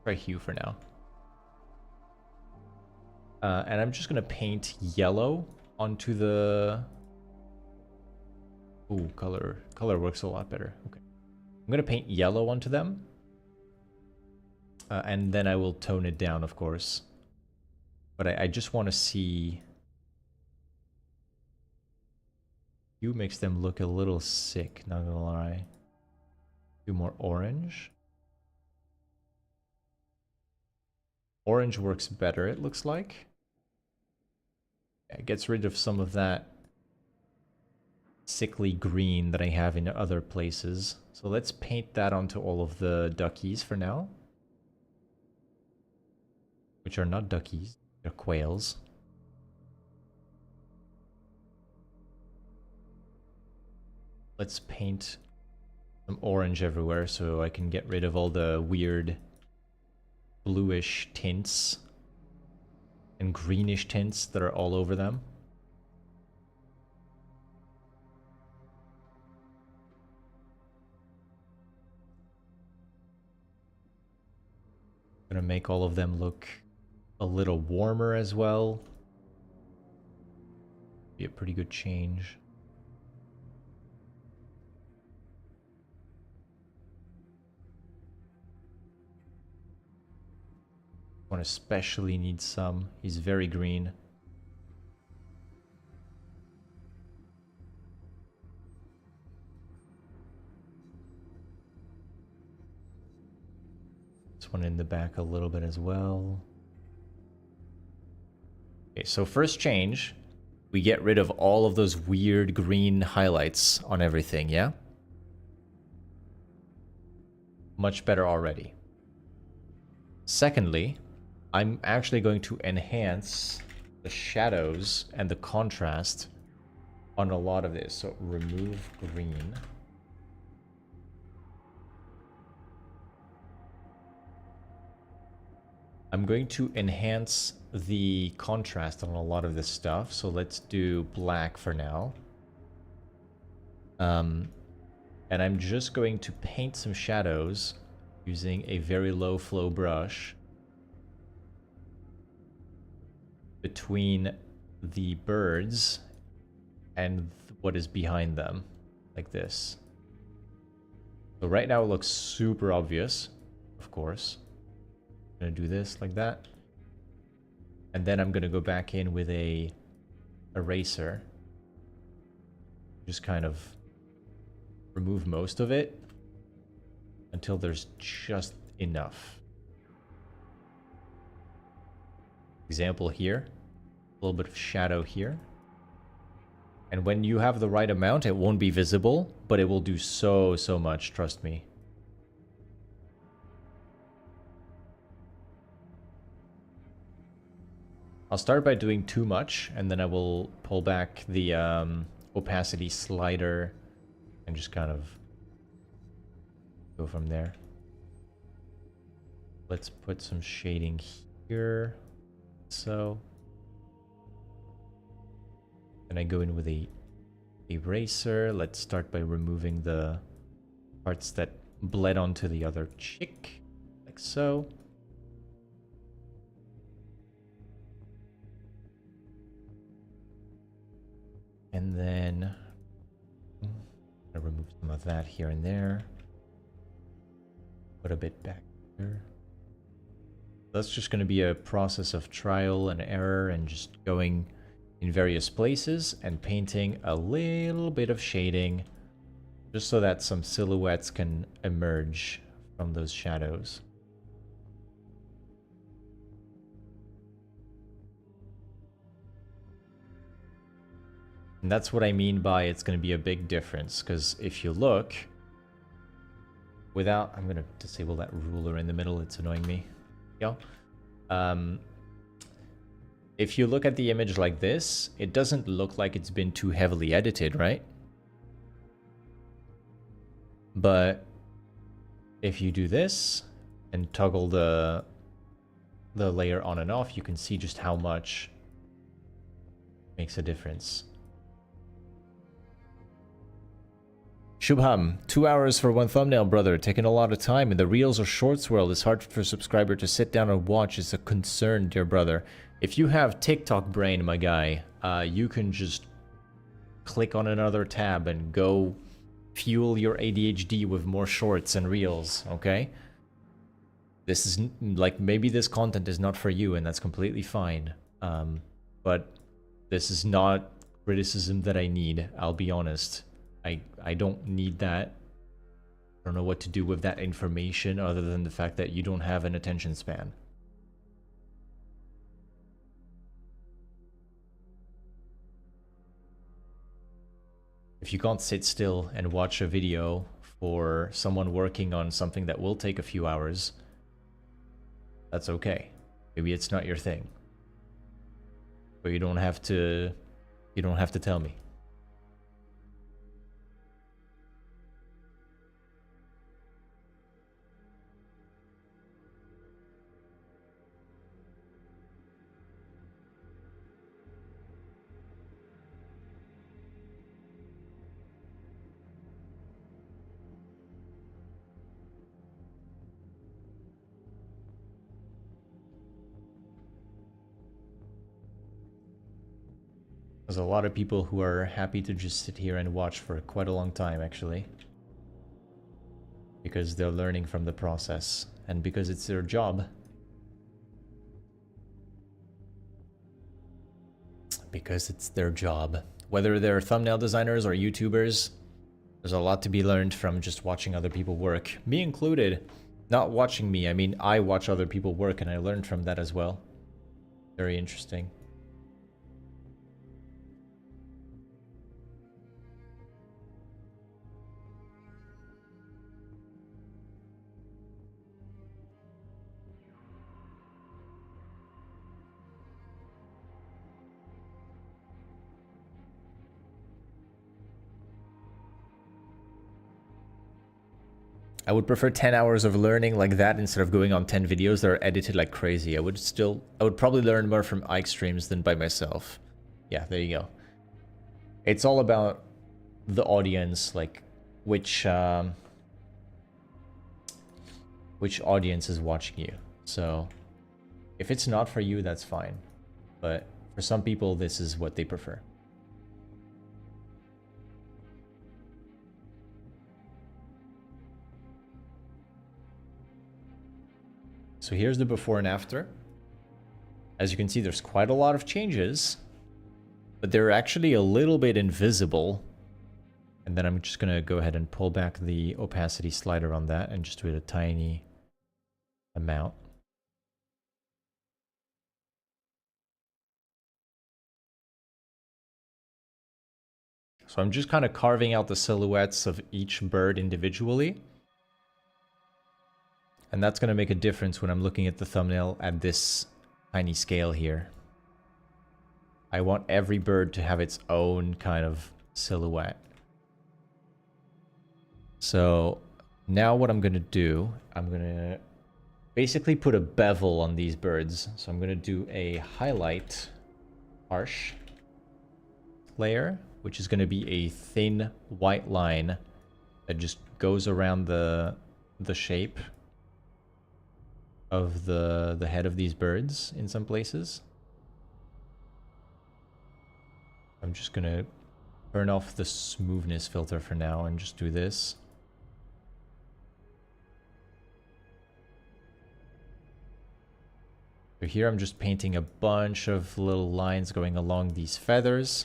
Try hue for now. And I'm just going to paint yellow onto the... Ooh, color works a lot better. Okay. I'm going to paint yellow onto them. And then I will tone it down, of course. But I just want to see... Hue makes them look a little sick, not gonna lie. Do more orange. Orange works better, it looks like. It gets rid of some of that sickly green that I have in other places. So let's paint that onto all of the duckies for now. Which are not duckies, they're quails. Let's paint some orange everywhere so I can get rid of all the weird bluish tints and greenish tints that are all over them. Gonna make all of them look a little warmer as well. Be a pretty good change. One especially needs some. He's very green. This one in the back a little bit as well. Okay, so first change, we get rid of all of those weird green highlights on everything, yeah? Much better already. Secondly, I'm actually going to enhance the shadows and the contrast on a lot of this. So remove green. I'm going to enhance the contrast on a lot of this stuff. So let's do black for now. And I'm just going to paint some shadows using a very low flow brush between the birds and what is behind them, like this. So right now it looks super obvious, of course. I'm gonna do this like that. And then I'm gonna go back in with a eraser. Just kind of remove most of it until there's just enough. Example here, a little bit of shadow here. And when you have the right amount, it won't be visible, but it will do so much, trust me. I'll start by doing too much, and then I will pull back the opacity slider and just kind of Go from there. Let's put some shading here. So. And I go in with a eraser. Let's start by removing the parts that bled onto the other chick. Like so. And then I remove some of that here and there. Put a bit back here. That's just going to be a process of trial and error and just going in various places and painting a little bit of shading just so that some silhouettes can emerge from those shadows. And that's what I mean by it's going to be a big difference, because if you look without, I'm going to disable that ruler in the middle, it's annoying me. Yeah. If you look at the image like this, it doesn't look like it's been too heavily edited, right? But if you do this and toggle the layer on and off, you can see just how much makes a difference. Shubham, 2 hours for one thumbnail, brother. Taking a lot of time. In the Reels or Shorts world, it's hard for a subscriber to sit down and watch. It's a concern, dear brother. If you have TikTok brain, my guy, you can just click on another tab and go fuel your ADHD with more shorts and Reels, okay? This is, like, maybe this content is not for you, and that's completely fine. But this is not criticism that I need, I'll be honest. I don't need that. I don't know what to do with that information other than the fact that you don't have an attention span. If you can't sit still and watch a video for someone working on something that will take a few hours, that's okay. Maybe it's not your thing. But you don't have to tell me. There's a lot of people who are happy to just sit here and watch for quite a long time, actually. Because they're learning from the process, and because it's their job. Because it's their job. Whether they're thumbnail designers or YouTubers, there's a lot to be learned from just watching other people work. Me included. Not watching me, I mean, I watch other people work and I learned from that as well. Very interesting. I would prefer 10 hours of learning like that instead of going on 10 videos that are edited like crazy. I would probably learn more from Ike streams than by myself. Yeah, there you go. It's all about the audience, like which audience is watching you. So if it's not for you, that's fine. But for some people, this is what they prefer. So here's the before and after. As you can see, there's quite a lot of changes, but they're actually a little bit invisible. And then I'm just going to go ahead and pull back the opacity slider on that and just do it a tiny amount. So I'm just kind of carving out the silhouettes of each bird individually. And that's going to make a difference when I'm looking at the thumbnail at this tiny scale here. I want every bird to have its own kind of silhouette. So Now what I'm gonna do, I'm gonna basically put a bevel on these birds. So I'm gonna do a highlight harsh layer, which is gonna be a thin white line that just goes around the shape of the head of these birds in some places. I'm just gonna turn off the smoothness filter for now and just do this. So here I'm just painting a bunch of little lines going along these feathers.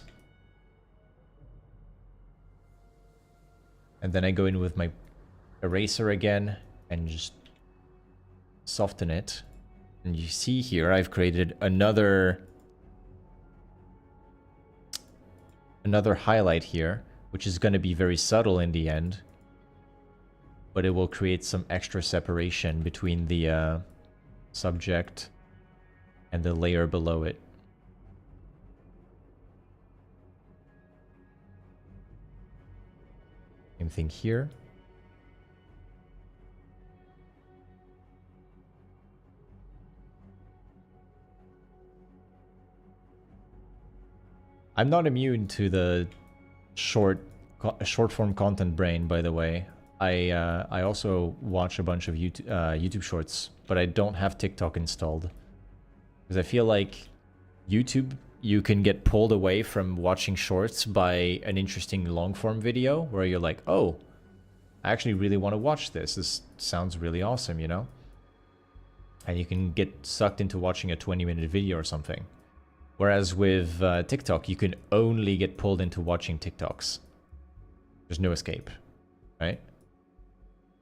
And then I go in with my eraser again and just soften it. And you see here I've created another highlight here, which is going to be very subtle in the end. But it will create some extra separation between the subject and the layer below it. Same thing here. I'm not immune to the short form content brain, by the way. I also watch a bunch of YouTube shorts, but I don't have TikTok installed. Because I feel like YouTube, you can get pulled away from watching shorts by an interesting long form video where you're like, oh, I actually really want to watch this. This sounds really awesome, you know? And you can get sucked into watching a 20-minute video or something. Whereas with TikTok, you can only get pulled into watching TikToks. There's no escape, right?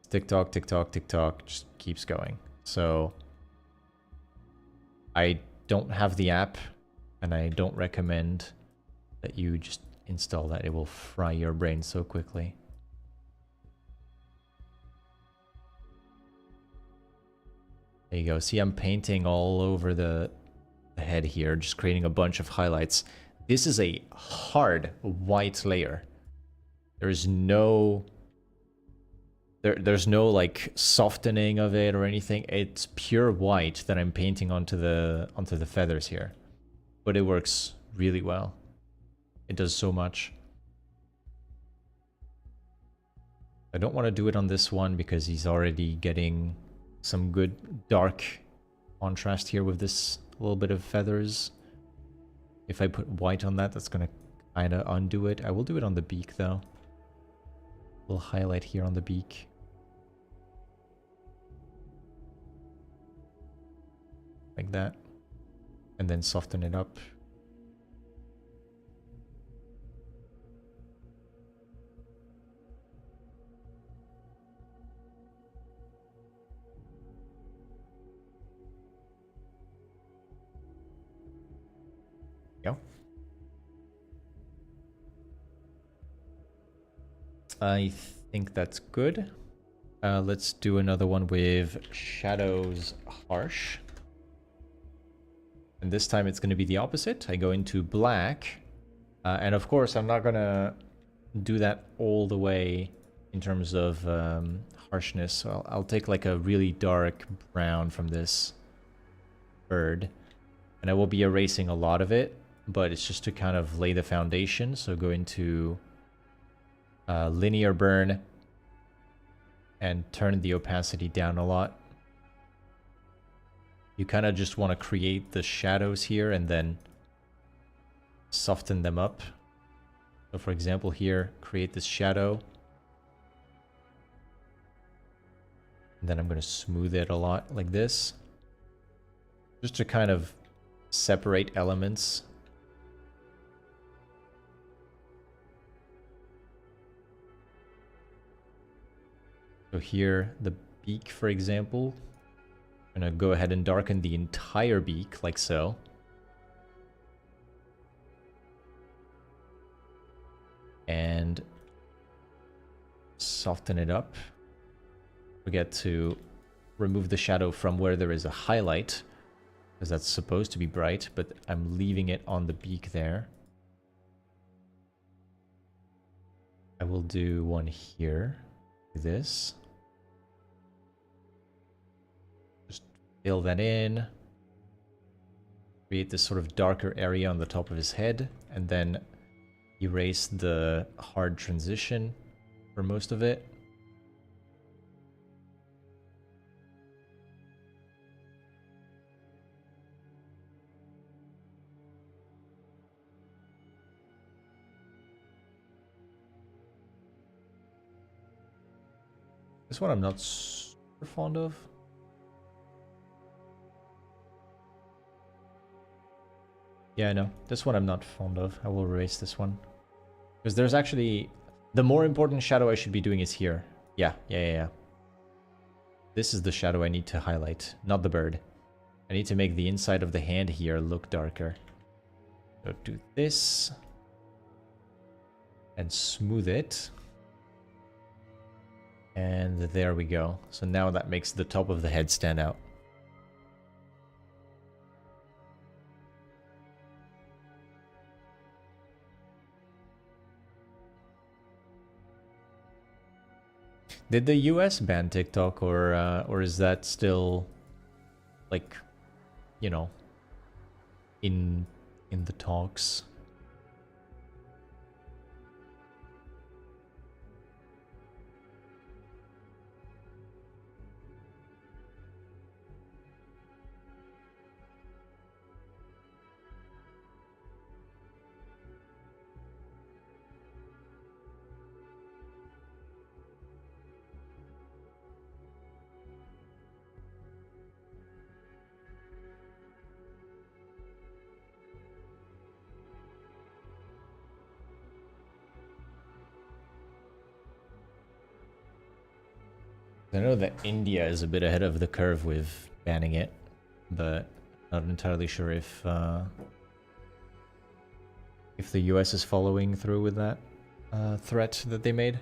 TikTok, TikTok, TikTok just keeps going. So I don't have the app, and I don't recommend that you just install that. It will fry your brain so quickly. There you go. See, I'm painting all over the head here, just creating a bunch of highlights. This is a hard white layer. There's no like softening of it or anything. It's pure white that I'm painting onto the feathers here. But it works really well. It does so much. I don't want to do it on this one because he's already getting some good dark contrast here with this little bit of feathers. If I put white on that, that's gonna kind of undo it. I will do it on the beak though. Little highlight here on the beak. Like that. And then soften it up. Yeah. I think that's good. Let's do another one with shadows harsh. And this time it's going to be the opposite. I go into black. And of course, I'm not going to do that all the way in terms of harshness. So I'll take like a really dark brown from this bird. And I will be erasing a lot of it, but it's just to kind of lay the foundation. So go into linear burn and turn the opacity down a lot. You kind of just want to create the shadows here and then soften them up. So for example here, create this shadow. And then I'm going to smooth it a lot like this. Just to kind of separate elements. So here, the beak, for example, I'm going to go ahead and darken the entire beak, like so. And soften it up. Forget to remove the shadow from where there is a highlight, because that's supposed to be bright, but I'm leaving it on the beak there. I will do one here, this. Fill that in. Create this sort of darker area on the top of his head, and then erase the hard transition for most of it. This one I'm not super fond of. Yeah, I know. This one I'm not fond of. I will erase this one. Because there's actually... The more important shadow I should be doing is here. Yeah. This is the shadow I need to highlight, not the bird. I need to make the inside of the hand here look darker. So do this. And smooth it. And there we go. So now that makes the top of the head stand out. Did the US ban TikTok, or is that still, like, you know, in the talks? I know that India is a bit ahead of the curve with banning it, but not entirely sure if the US is following through with that threat that they made.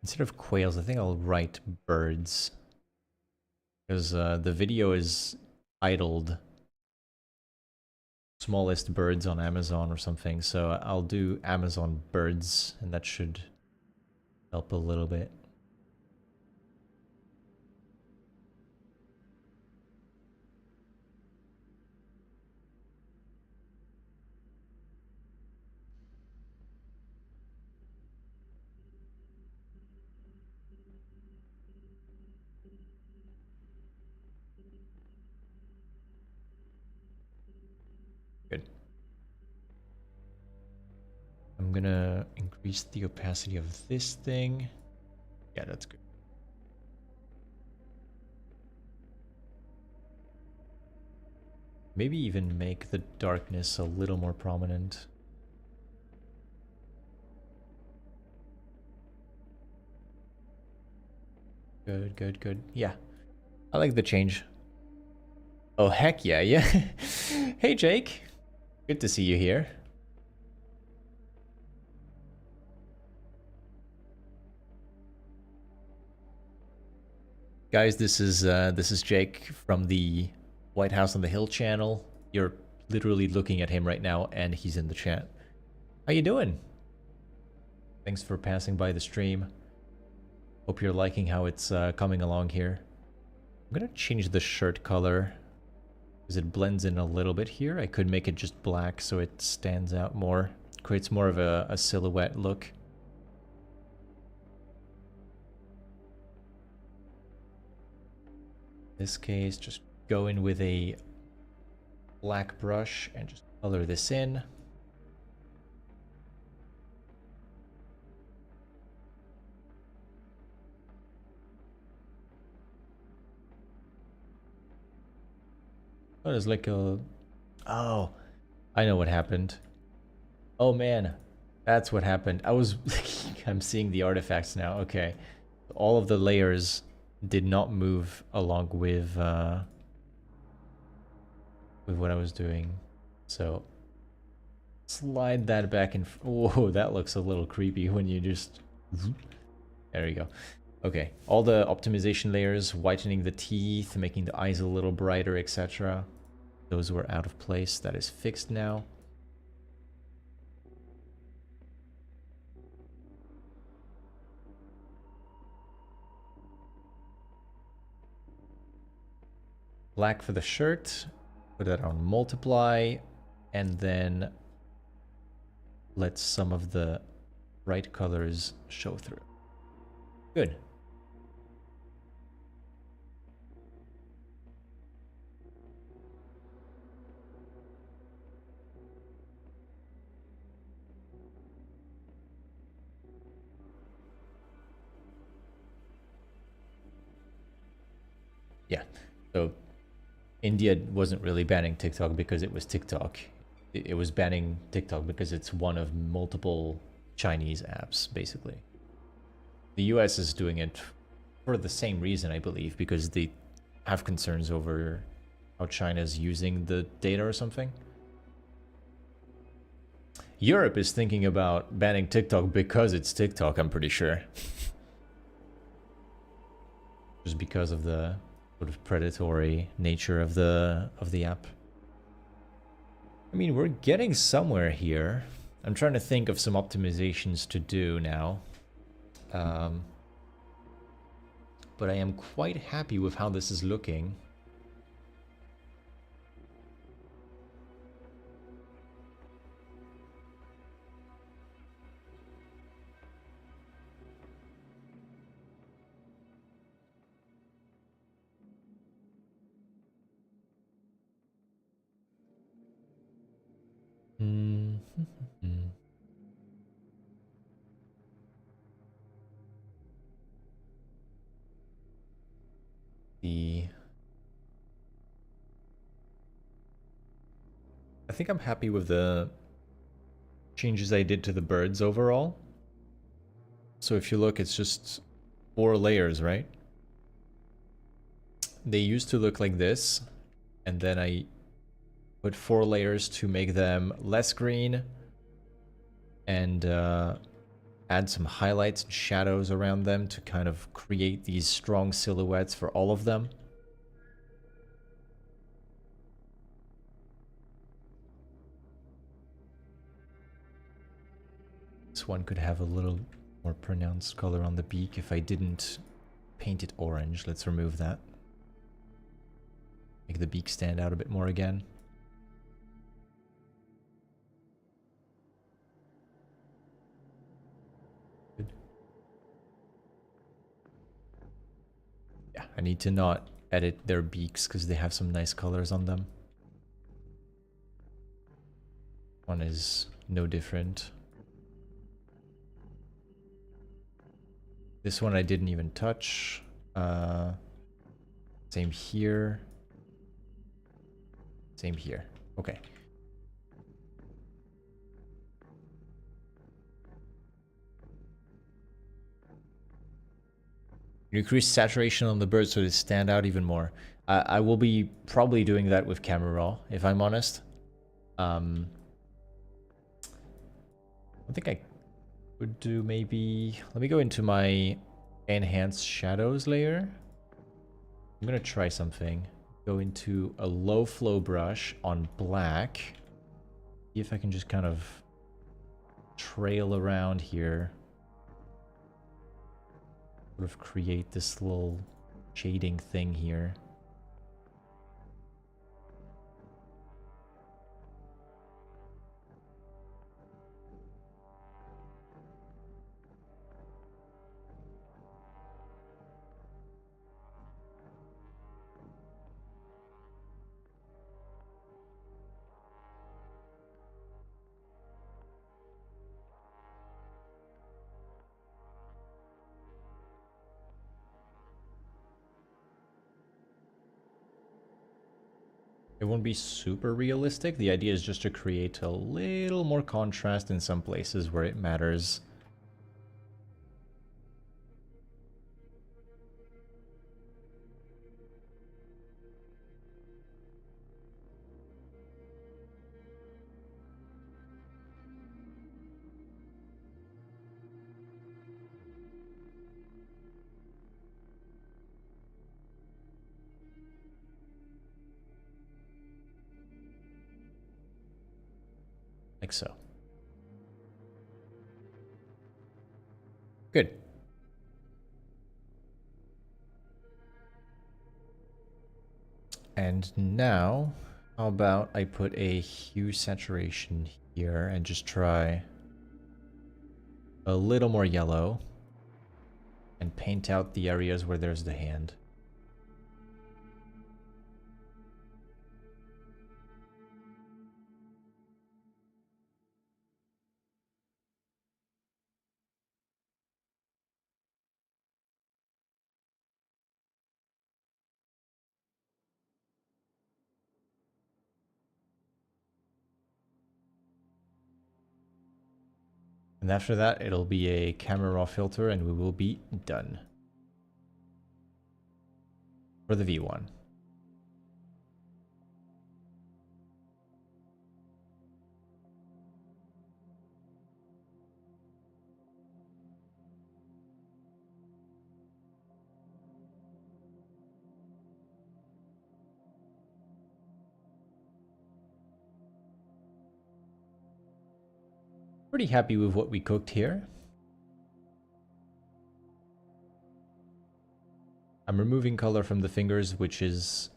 Instead of quails, I think I'll write birds. Because the video is titled Smallest Birds on Amazon or something, so I'll do Amazon birds, and that should help a little bit. Good. I'm gonna increase the opacity of this thing. Yeah, that's good. Maybe even make the darkness a little more prominent. Good. Yeah, I like the change. Oh, heck yeah. Hey, Jake. Good to see you here. Guys, this is Jake from the White House on the Hill channel. You're literally looking at him right now, and he's in the chat. How you doing? Thanks for passing by the stream. Hope you're liking how it's coming along here. I'm gonna change the shirt color because it blends in a little bit here. I could make it just black so it stands out more, creates more of a silhouette look. In this case, just go in with a black brush and just color this in. Oh, there's like a... Oh, I know what happened. Oh man, that's what happened. I'm seeing the artifacts now. Okay. All of the layers did not move along with what I was doing. So slide that back and... Whoa, that looks a little creepy when you just... There you go. Okay, all the optimization layers, whitening the teeth, making the eyes a little brighter, etc. Those were out of place. That is fixed now. Black for the shirt. Put that on multiply. And then let some of the bright colors show through. Good. Yeah. So India wasn't really banning TikTok because it was TikTok. It was banning TikTok because it's one of multiple Chinese apps, basically. The US is doing it for the same reason, I believe, because they have concerns over how China's using the data or something. Europe is thinking about banning TikTok because it's TikTok, I'm pretty sure. Just because of the sort of predatory nature of the app. I mean, we're getting somewhere here. I'm trying to think of some optimizations to do now. But I am quite happy with how this is looking. I think I'm happy with the changes I did to the birds overall. So if you look, it's just 4 layers, right? They used to look like this, and then I put 4 layers to make them less green and add some highlights and shadows around them to kind of create these strong silhouettes for all of them. This one could have a little more pronounced color on the beak if I didn't paint it orange. Let's remove that. Make the beak stand out a bit more again. Good. Yeah, I need to not edit their beaks because they have some nice colors on them. One is no different. This one I didn't even touch. Same here. Same here. Okay. Increase saturation on the bird so they stand out even more. I will be probably doing that with camera raw, if I'm honest. I think I would do maybe... Let me go into my enhanced shadows layer. I'm gonna try something. Go into a low flow brush on black. See if I can just kind of trail around here. Sort of create this little shading thing here. It won't be super realistic. The idea is just to create a little more contrast in some places where it matters. like so. Good. And now, how about I put a hue saturation here and just try a little more yellow and paint out the areas where there's the hand. And after that, it'll be a camera raw filter and we will be done for the V1. Pretty happy with what we cooked here. I'm removing color from the fingers, which is,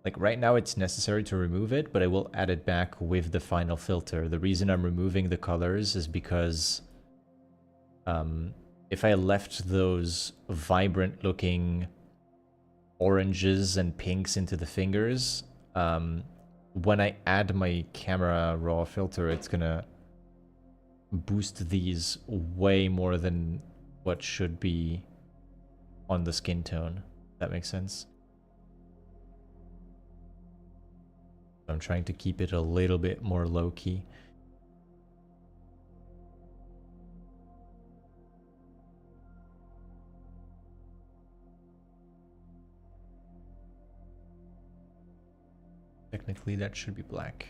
like right now it's necessary to remove it, but I will add it back with the final filter. The reason I'm removing the colors is because if I left those vibrant looking oranges and pinks into the fingers, when I add my camera raw filter, it's gonna boost these way more than what should be on the skin tone. That makes sense. I'm trying to keep it a little bit more low-key. Technically, that should be black.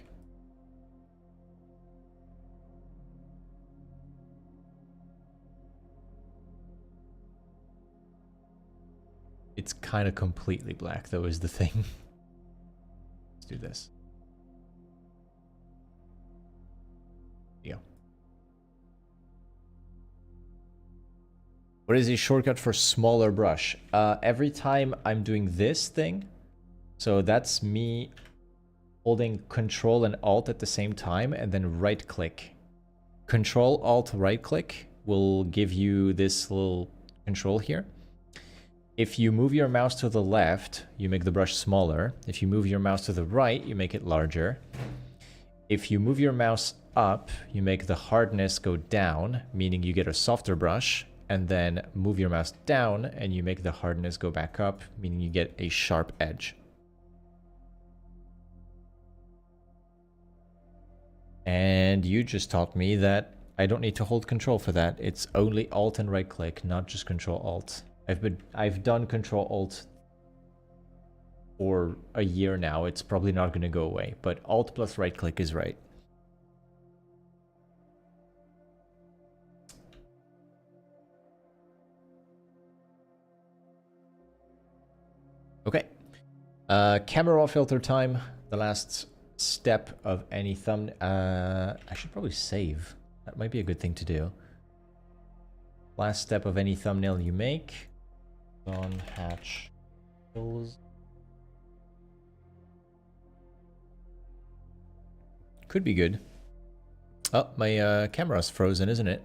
It's kind of completely black, though, is the thing. Let's do this. Yeah. What is a shortcut for smaller brush? Every time I'm doing this thing, so that's me holding Control and Alt at the same time, and then right-click. Control, Alt, right-click will give you this little control here. If you move your mouse to the left, you make the brush smaller. If you move your mouse to the right, you make it larger. If you move your mouse up, you make the hardness go down, meaning you get a softer brush, and then move your mouse down and you make the hardness go back up, meaning you get a sharp edge. And you just taught me that I don't need to hold Control for that. It's only Alt and right click, not just Control Alt. I've done Control Alt for a year now. It's probably not going to go away, but Alt plus right click is right. Okay. Camera raw filter time. The last step of any thumbnail. I should probably save. That might be a good thing to do. Last step of any thumbnail you make. On hatch tools. Could be good. Oh, my camera's frozen, isn't it?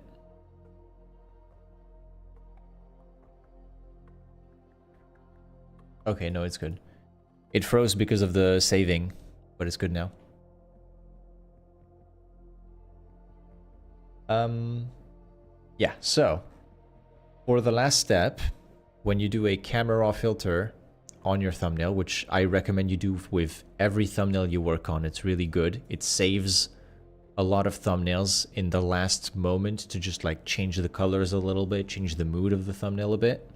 Okay, no, it's good. It froze because of the saving, but it's good now. Yeah, so for the last step, when you do a camera raw filter on your thumbnail, which I recommend you do with every thumbnail you work on, it's really good. It saves a lot of thumbnails in the last moment to just like change the colors a little bit, change the mood of the thumbnail a bit.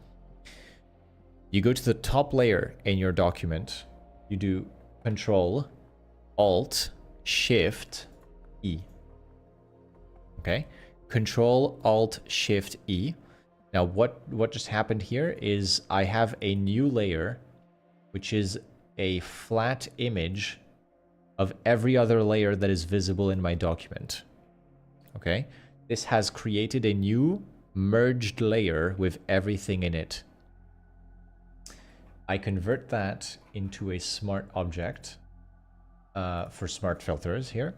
You go to the top layer in your document, you do Control, Alt, Shift, E. Okay? Control, Alt, Shift, E. Now what just happened here is I have a new layer, which is a flat image of every other layer that is visible in my document. Okay, this has created a new merged layer with everything in it. I convert that into a smart object for smart filters here,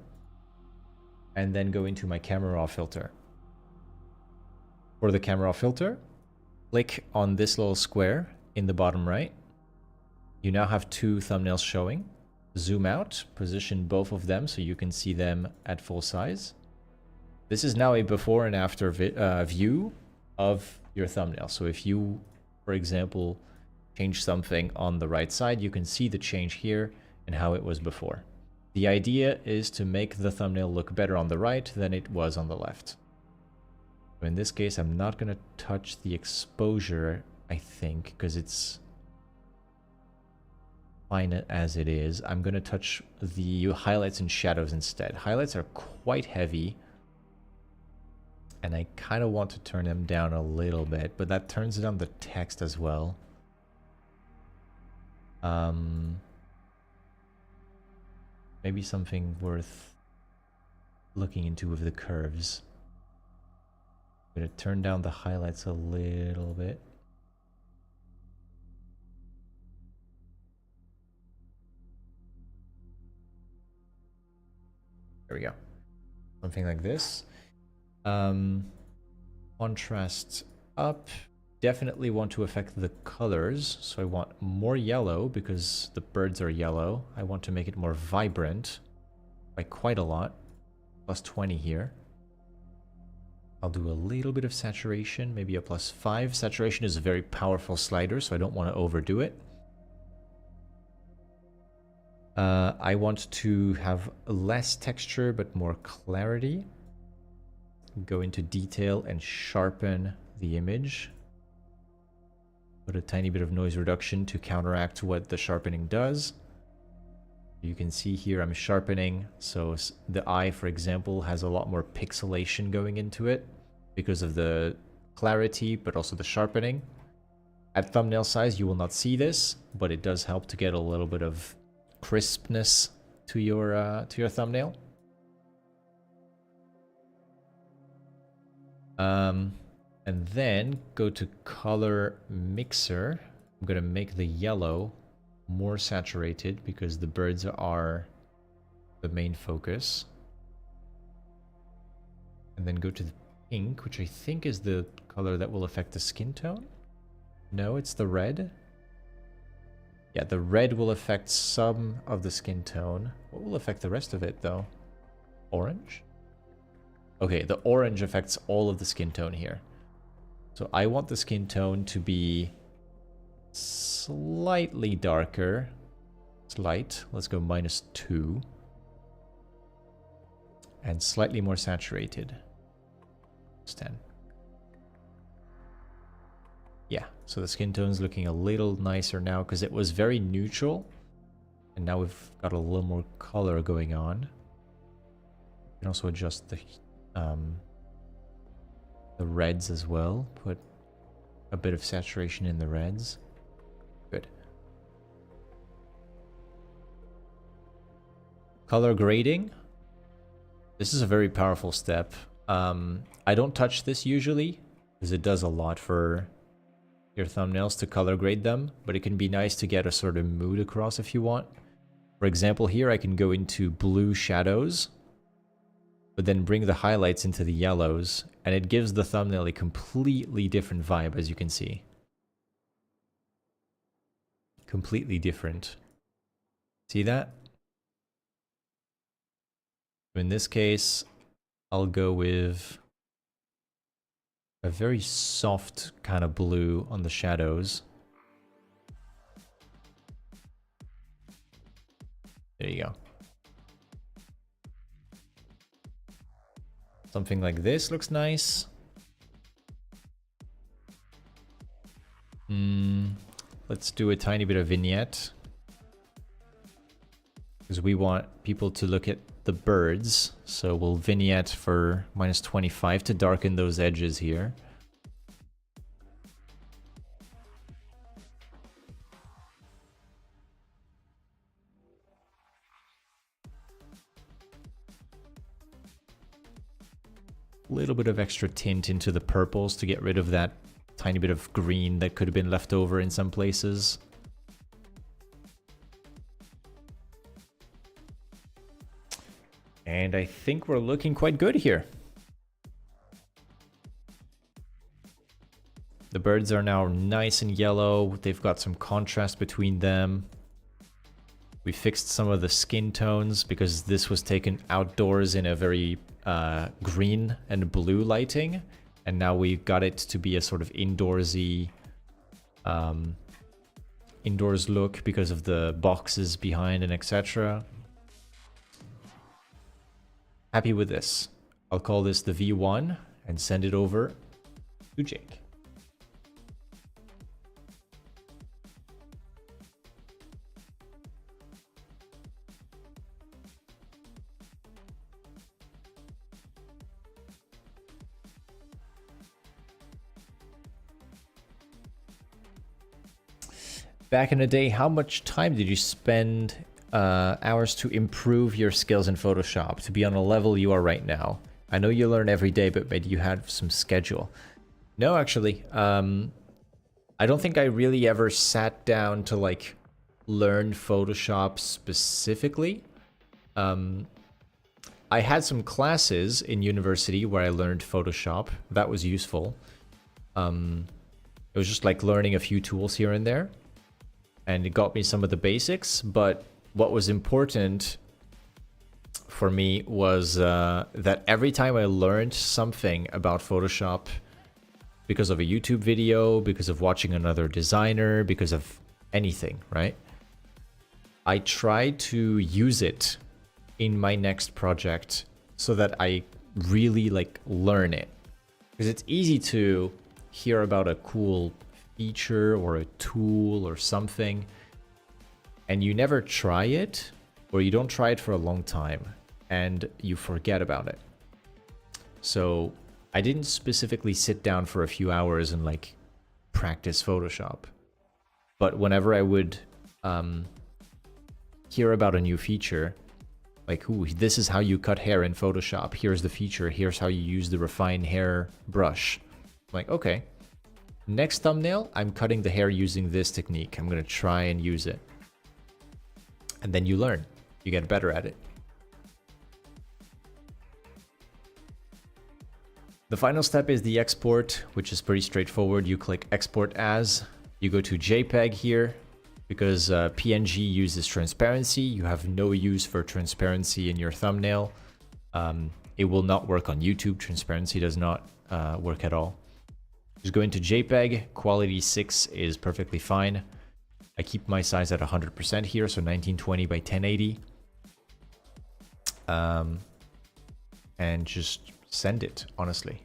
and then go into my camera raw filter. For the camera raw filter, click on this little square in the bottom right. You now have two thumbnails showing. Zoom out, position both of them so you can see them at full size. This is now a before and after view of your thumbnail. So if you, for example, change something on the right side, you can see the change here and how it was before. The idea is to make the thumbnail look better on the right than it was on the left. So in this case, I'm not going to touch the exposure, I think, because it's fine as it is. I'm going to touch the highlights and shadows instead. Highlights are quite heavy, and I kind of want to turn them down a little bit, but that turns down the text as well. Maybe something worth looking into with the curves. I'm going to turn down the highlights a little bit. There we go. Something like this. Contrast up. Definitely want to affect the colors. So I want more yellow because the birds are yellow. I want to make it more vibrant by quite a lot. Plus 20 here. I'll do a little bit of saturation, maybe a +5. Saturation is a very powerful slider, so I don't want to overdo it. I want to have less texture, but more clarity. Go into detail and sharpen the image. Put a tiny bit of noise reduction to counteract what the sharpening does. You can see here I'm sharpening, so the eye, for example, has a lot more pixelation going into it because of the clarity, but also the sharpening. At thumbnail size, you will not see this, but it does help to get a little bit of crispness to your thumbnail. And then go to color mixer. I'm gonna make the yellow more saturated because the birds are the main focus. And then go to the pink, which I think is the color that will affect the skin tone. No, it's the red. Yeah, the red will affect some of the skin tone. What will affect the rest of it, though? Orange? Okay, the orange affects all of the skin tone here. So I want the skin tone to be slightly darker. Slight. Let's go -2. And slightly more saturated. It's 10. Yeah, so the skin tone is looking a little nicer now because it was very neutral. And now we've got a little more color going on. You can also adjust the reds as well. Put a bit of saturation in the reds. Good. Color grading. This is a very powerful step. I don't touch this usually because it does a lot for your thumbnails to color grade them, but it can be nice to get a sort of mood across if you want. For example, here I can go into blue shadows, but then bring the highlights into the yellows, and it gives the thumbnail a completely different vibe, as you can see. Completely different. See that? In this case, I'll go with a very soft kind of blue on the shadows. There you go. Something like this looks nice. Let's do a tiny bit of vignette. Because we want people to look at the birds. So we'll vignette for -25 to darken those edges here. little bit of extra tint into the purples to get rid of that tiny bit of green that could have been left over in some places. And I think we're looking quite good here. The birds are now nice and yellow. They've got some contrast between them. We fixed some of the skin tones because this was taken outdoors in a very green and blue lighting. And now we got it to be a sort of indoorsy, indoors look because of the boxes behind and etc. Happy with this. I'll call this the V1 and send it over to Jake. Back in the day, how much time did you spend hours to improve your skills in Photoshop to be on a level you are right now? I know you learn every day, but maybe you had some schedule. No, actually, I don't think I really ever sat down to like learn Photoshop specifically. I had some classes in university where I learned Photoshop. That was useful. It was just like learning a few tools here and there. And it got me some of the basics, but what was important for me was that every time I learned something about Photoshop because of a YouTube video, because of watching another designer, because of anything, right? I tried to use it in my next project so that I really like learn it. Because it's easy to hear about a cool feature or a tool or something and you never try it, or you don't try it for a long time and you forget about it. So I didn't specifically sit down for a few hours and like practice Photoshop, but whenever I would hear about a new feature, like, ooh, this is how you cut hair in Photoshop, here's the feature, here's how you use the refine hair brush, I'm like, okay, next thumbnail, I'm cutting the hair using this technique. I'm going to try and use it. And then you learn. You get better at it. The final step is the export, which is pretty straightforward. You click export as. You go to JPEG here. Because PNG uses transparency. You have no use for transparency in your thumbnail. It will not work on YouTube. Transparency does not work at all. Just go into JPEG, quality 6 is perfectly fine. I keep my size at 100% here, so 1920 by 1080. And just send it, honestly.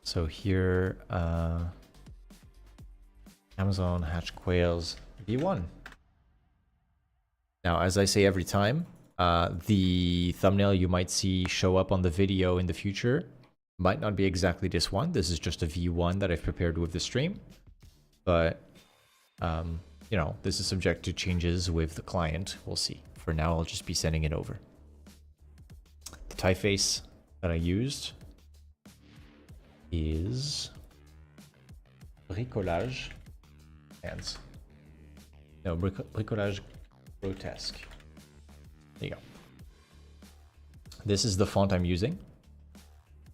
So here, Amazon Hatch Quails V1. Now, as I say every time, the thumbnail you might see show up on the video in the future might not be exactly this one. This is just a V1 that I've prepared with the stream. But, you know, this is subject to changes with the client. We'll see. For now, I'll just be sending it over. The typeface that I used is Bricolage Hands. No, Bricolage Grotesque. There you go. This is the font I'm using.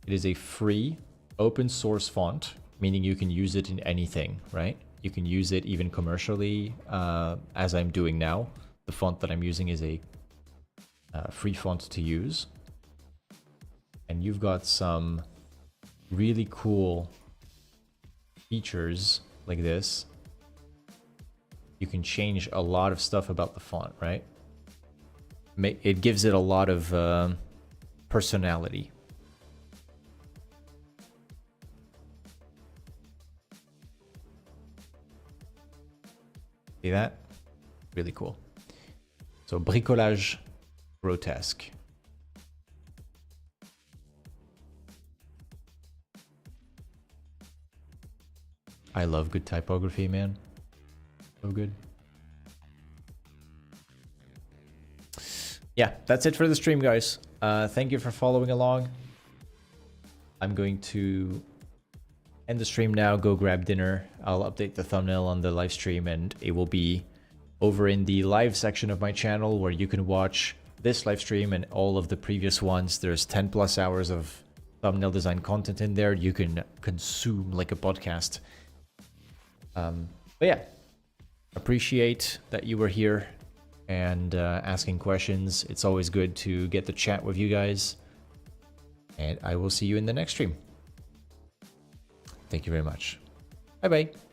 It is a free open source font, meaning you can use it in anything, right? You can use it even commercially, as I'm doing now. The font that I'm using is a free font to use. And you've got some really cool features like this. You can change a lot of stuff about the font, right? It gives it a lot of personality. See that? Really cool. So Bricolage Grotesque. I love good typography, man. So good. Yeah, that's it for the stream, guys. Thank you for following along. I'm going to end the stream now, go grab dinner. I'll update the thumbnail on the live stream, and it will be over in the live section of my channel where you can watch this live stream and all of the previous ones. There's 10 plus hours of thumbnail design content in there you can consume like a podcast. But yeah, appreciate that you were here and asking questions. It's always good to get to chat with you guys. And I will see you in the next stream. Thank you very much. Bye bye.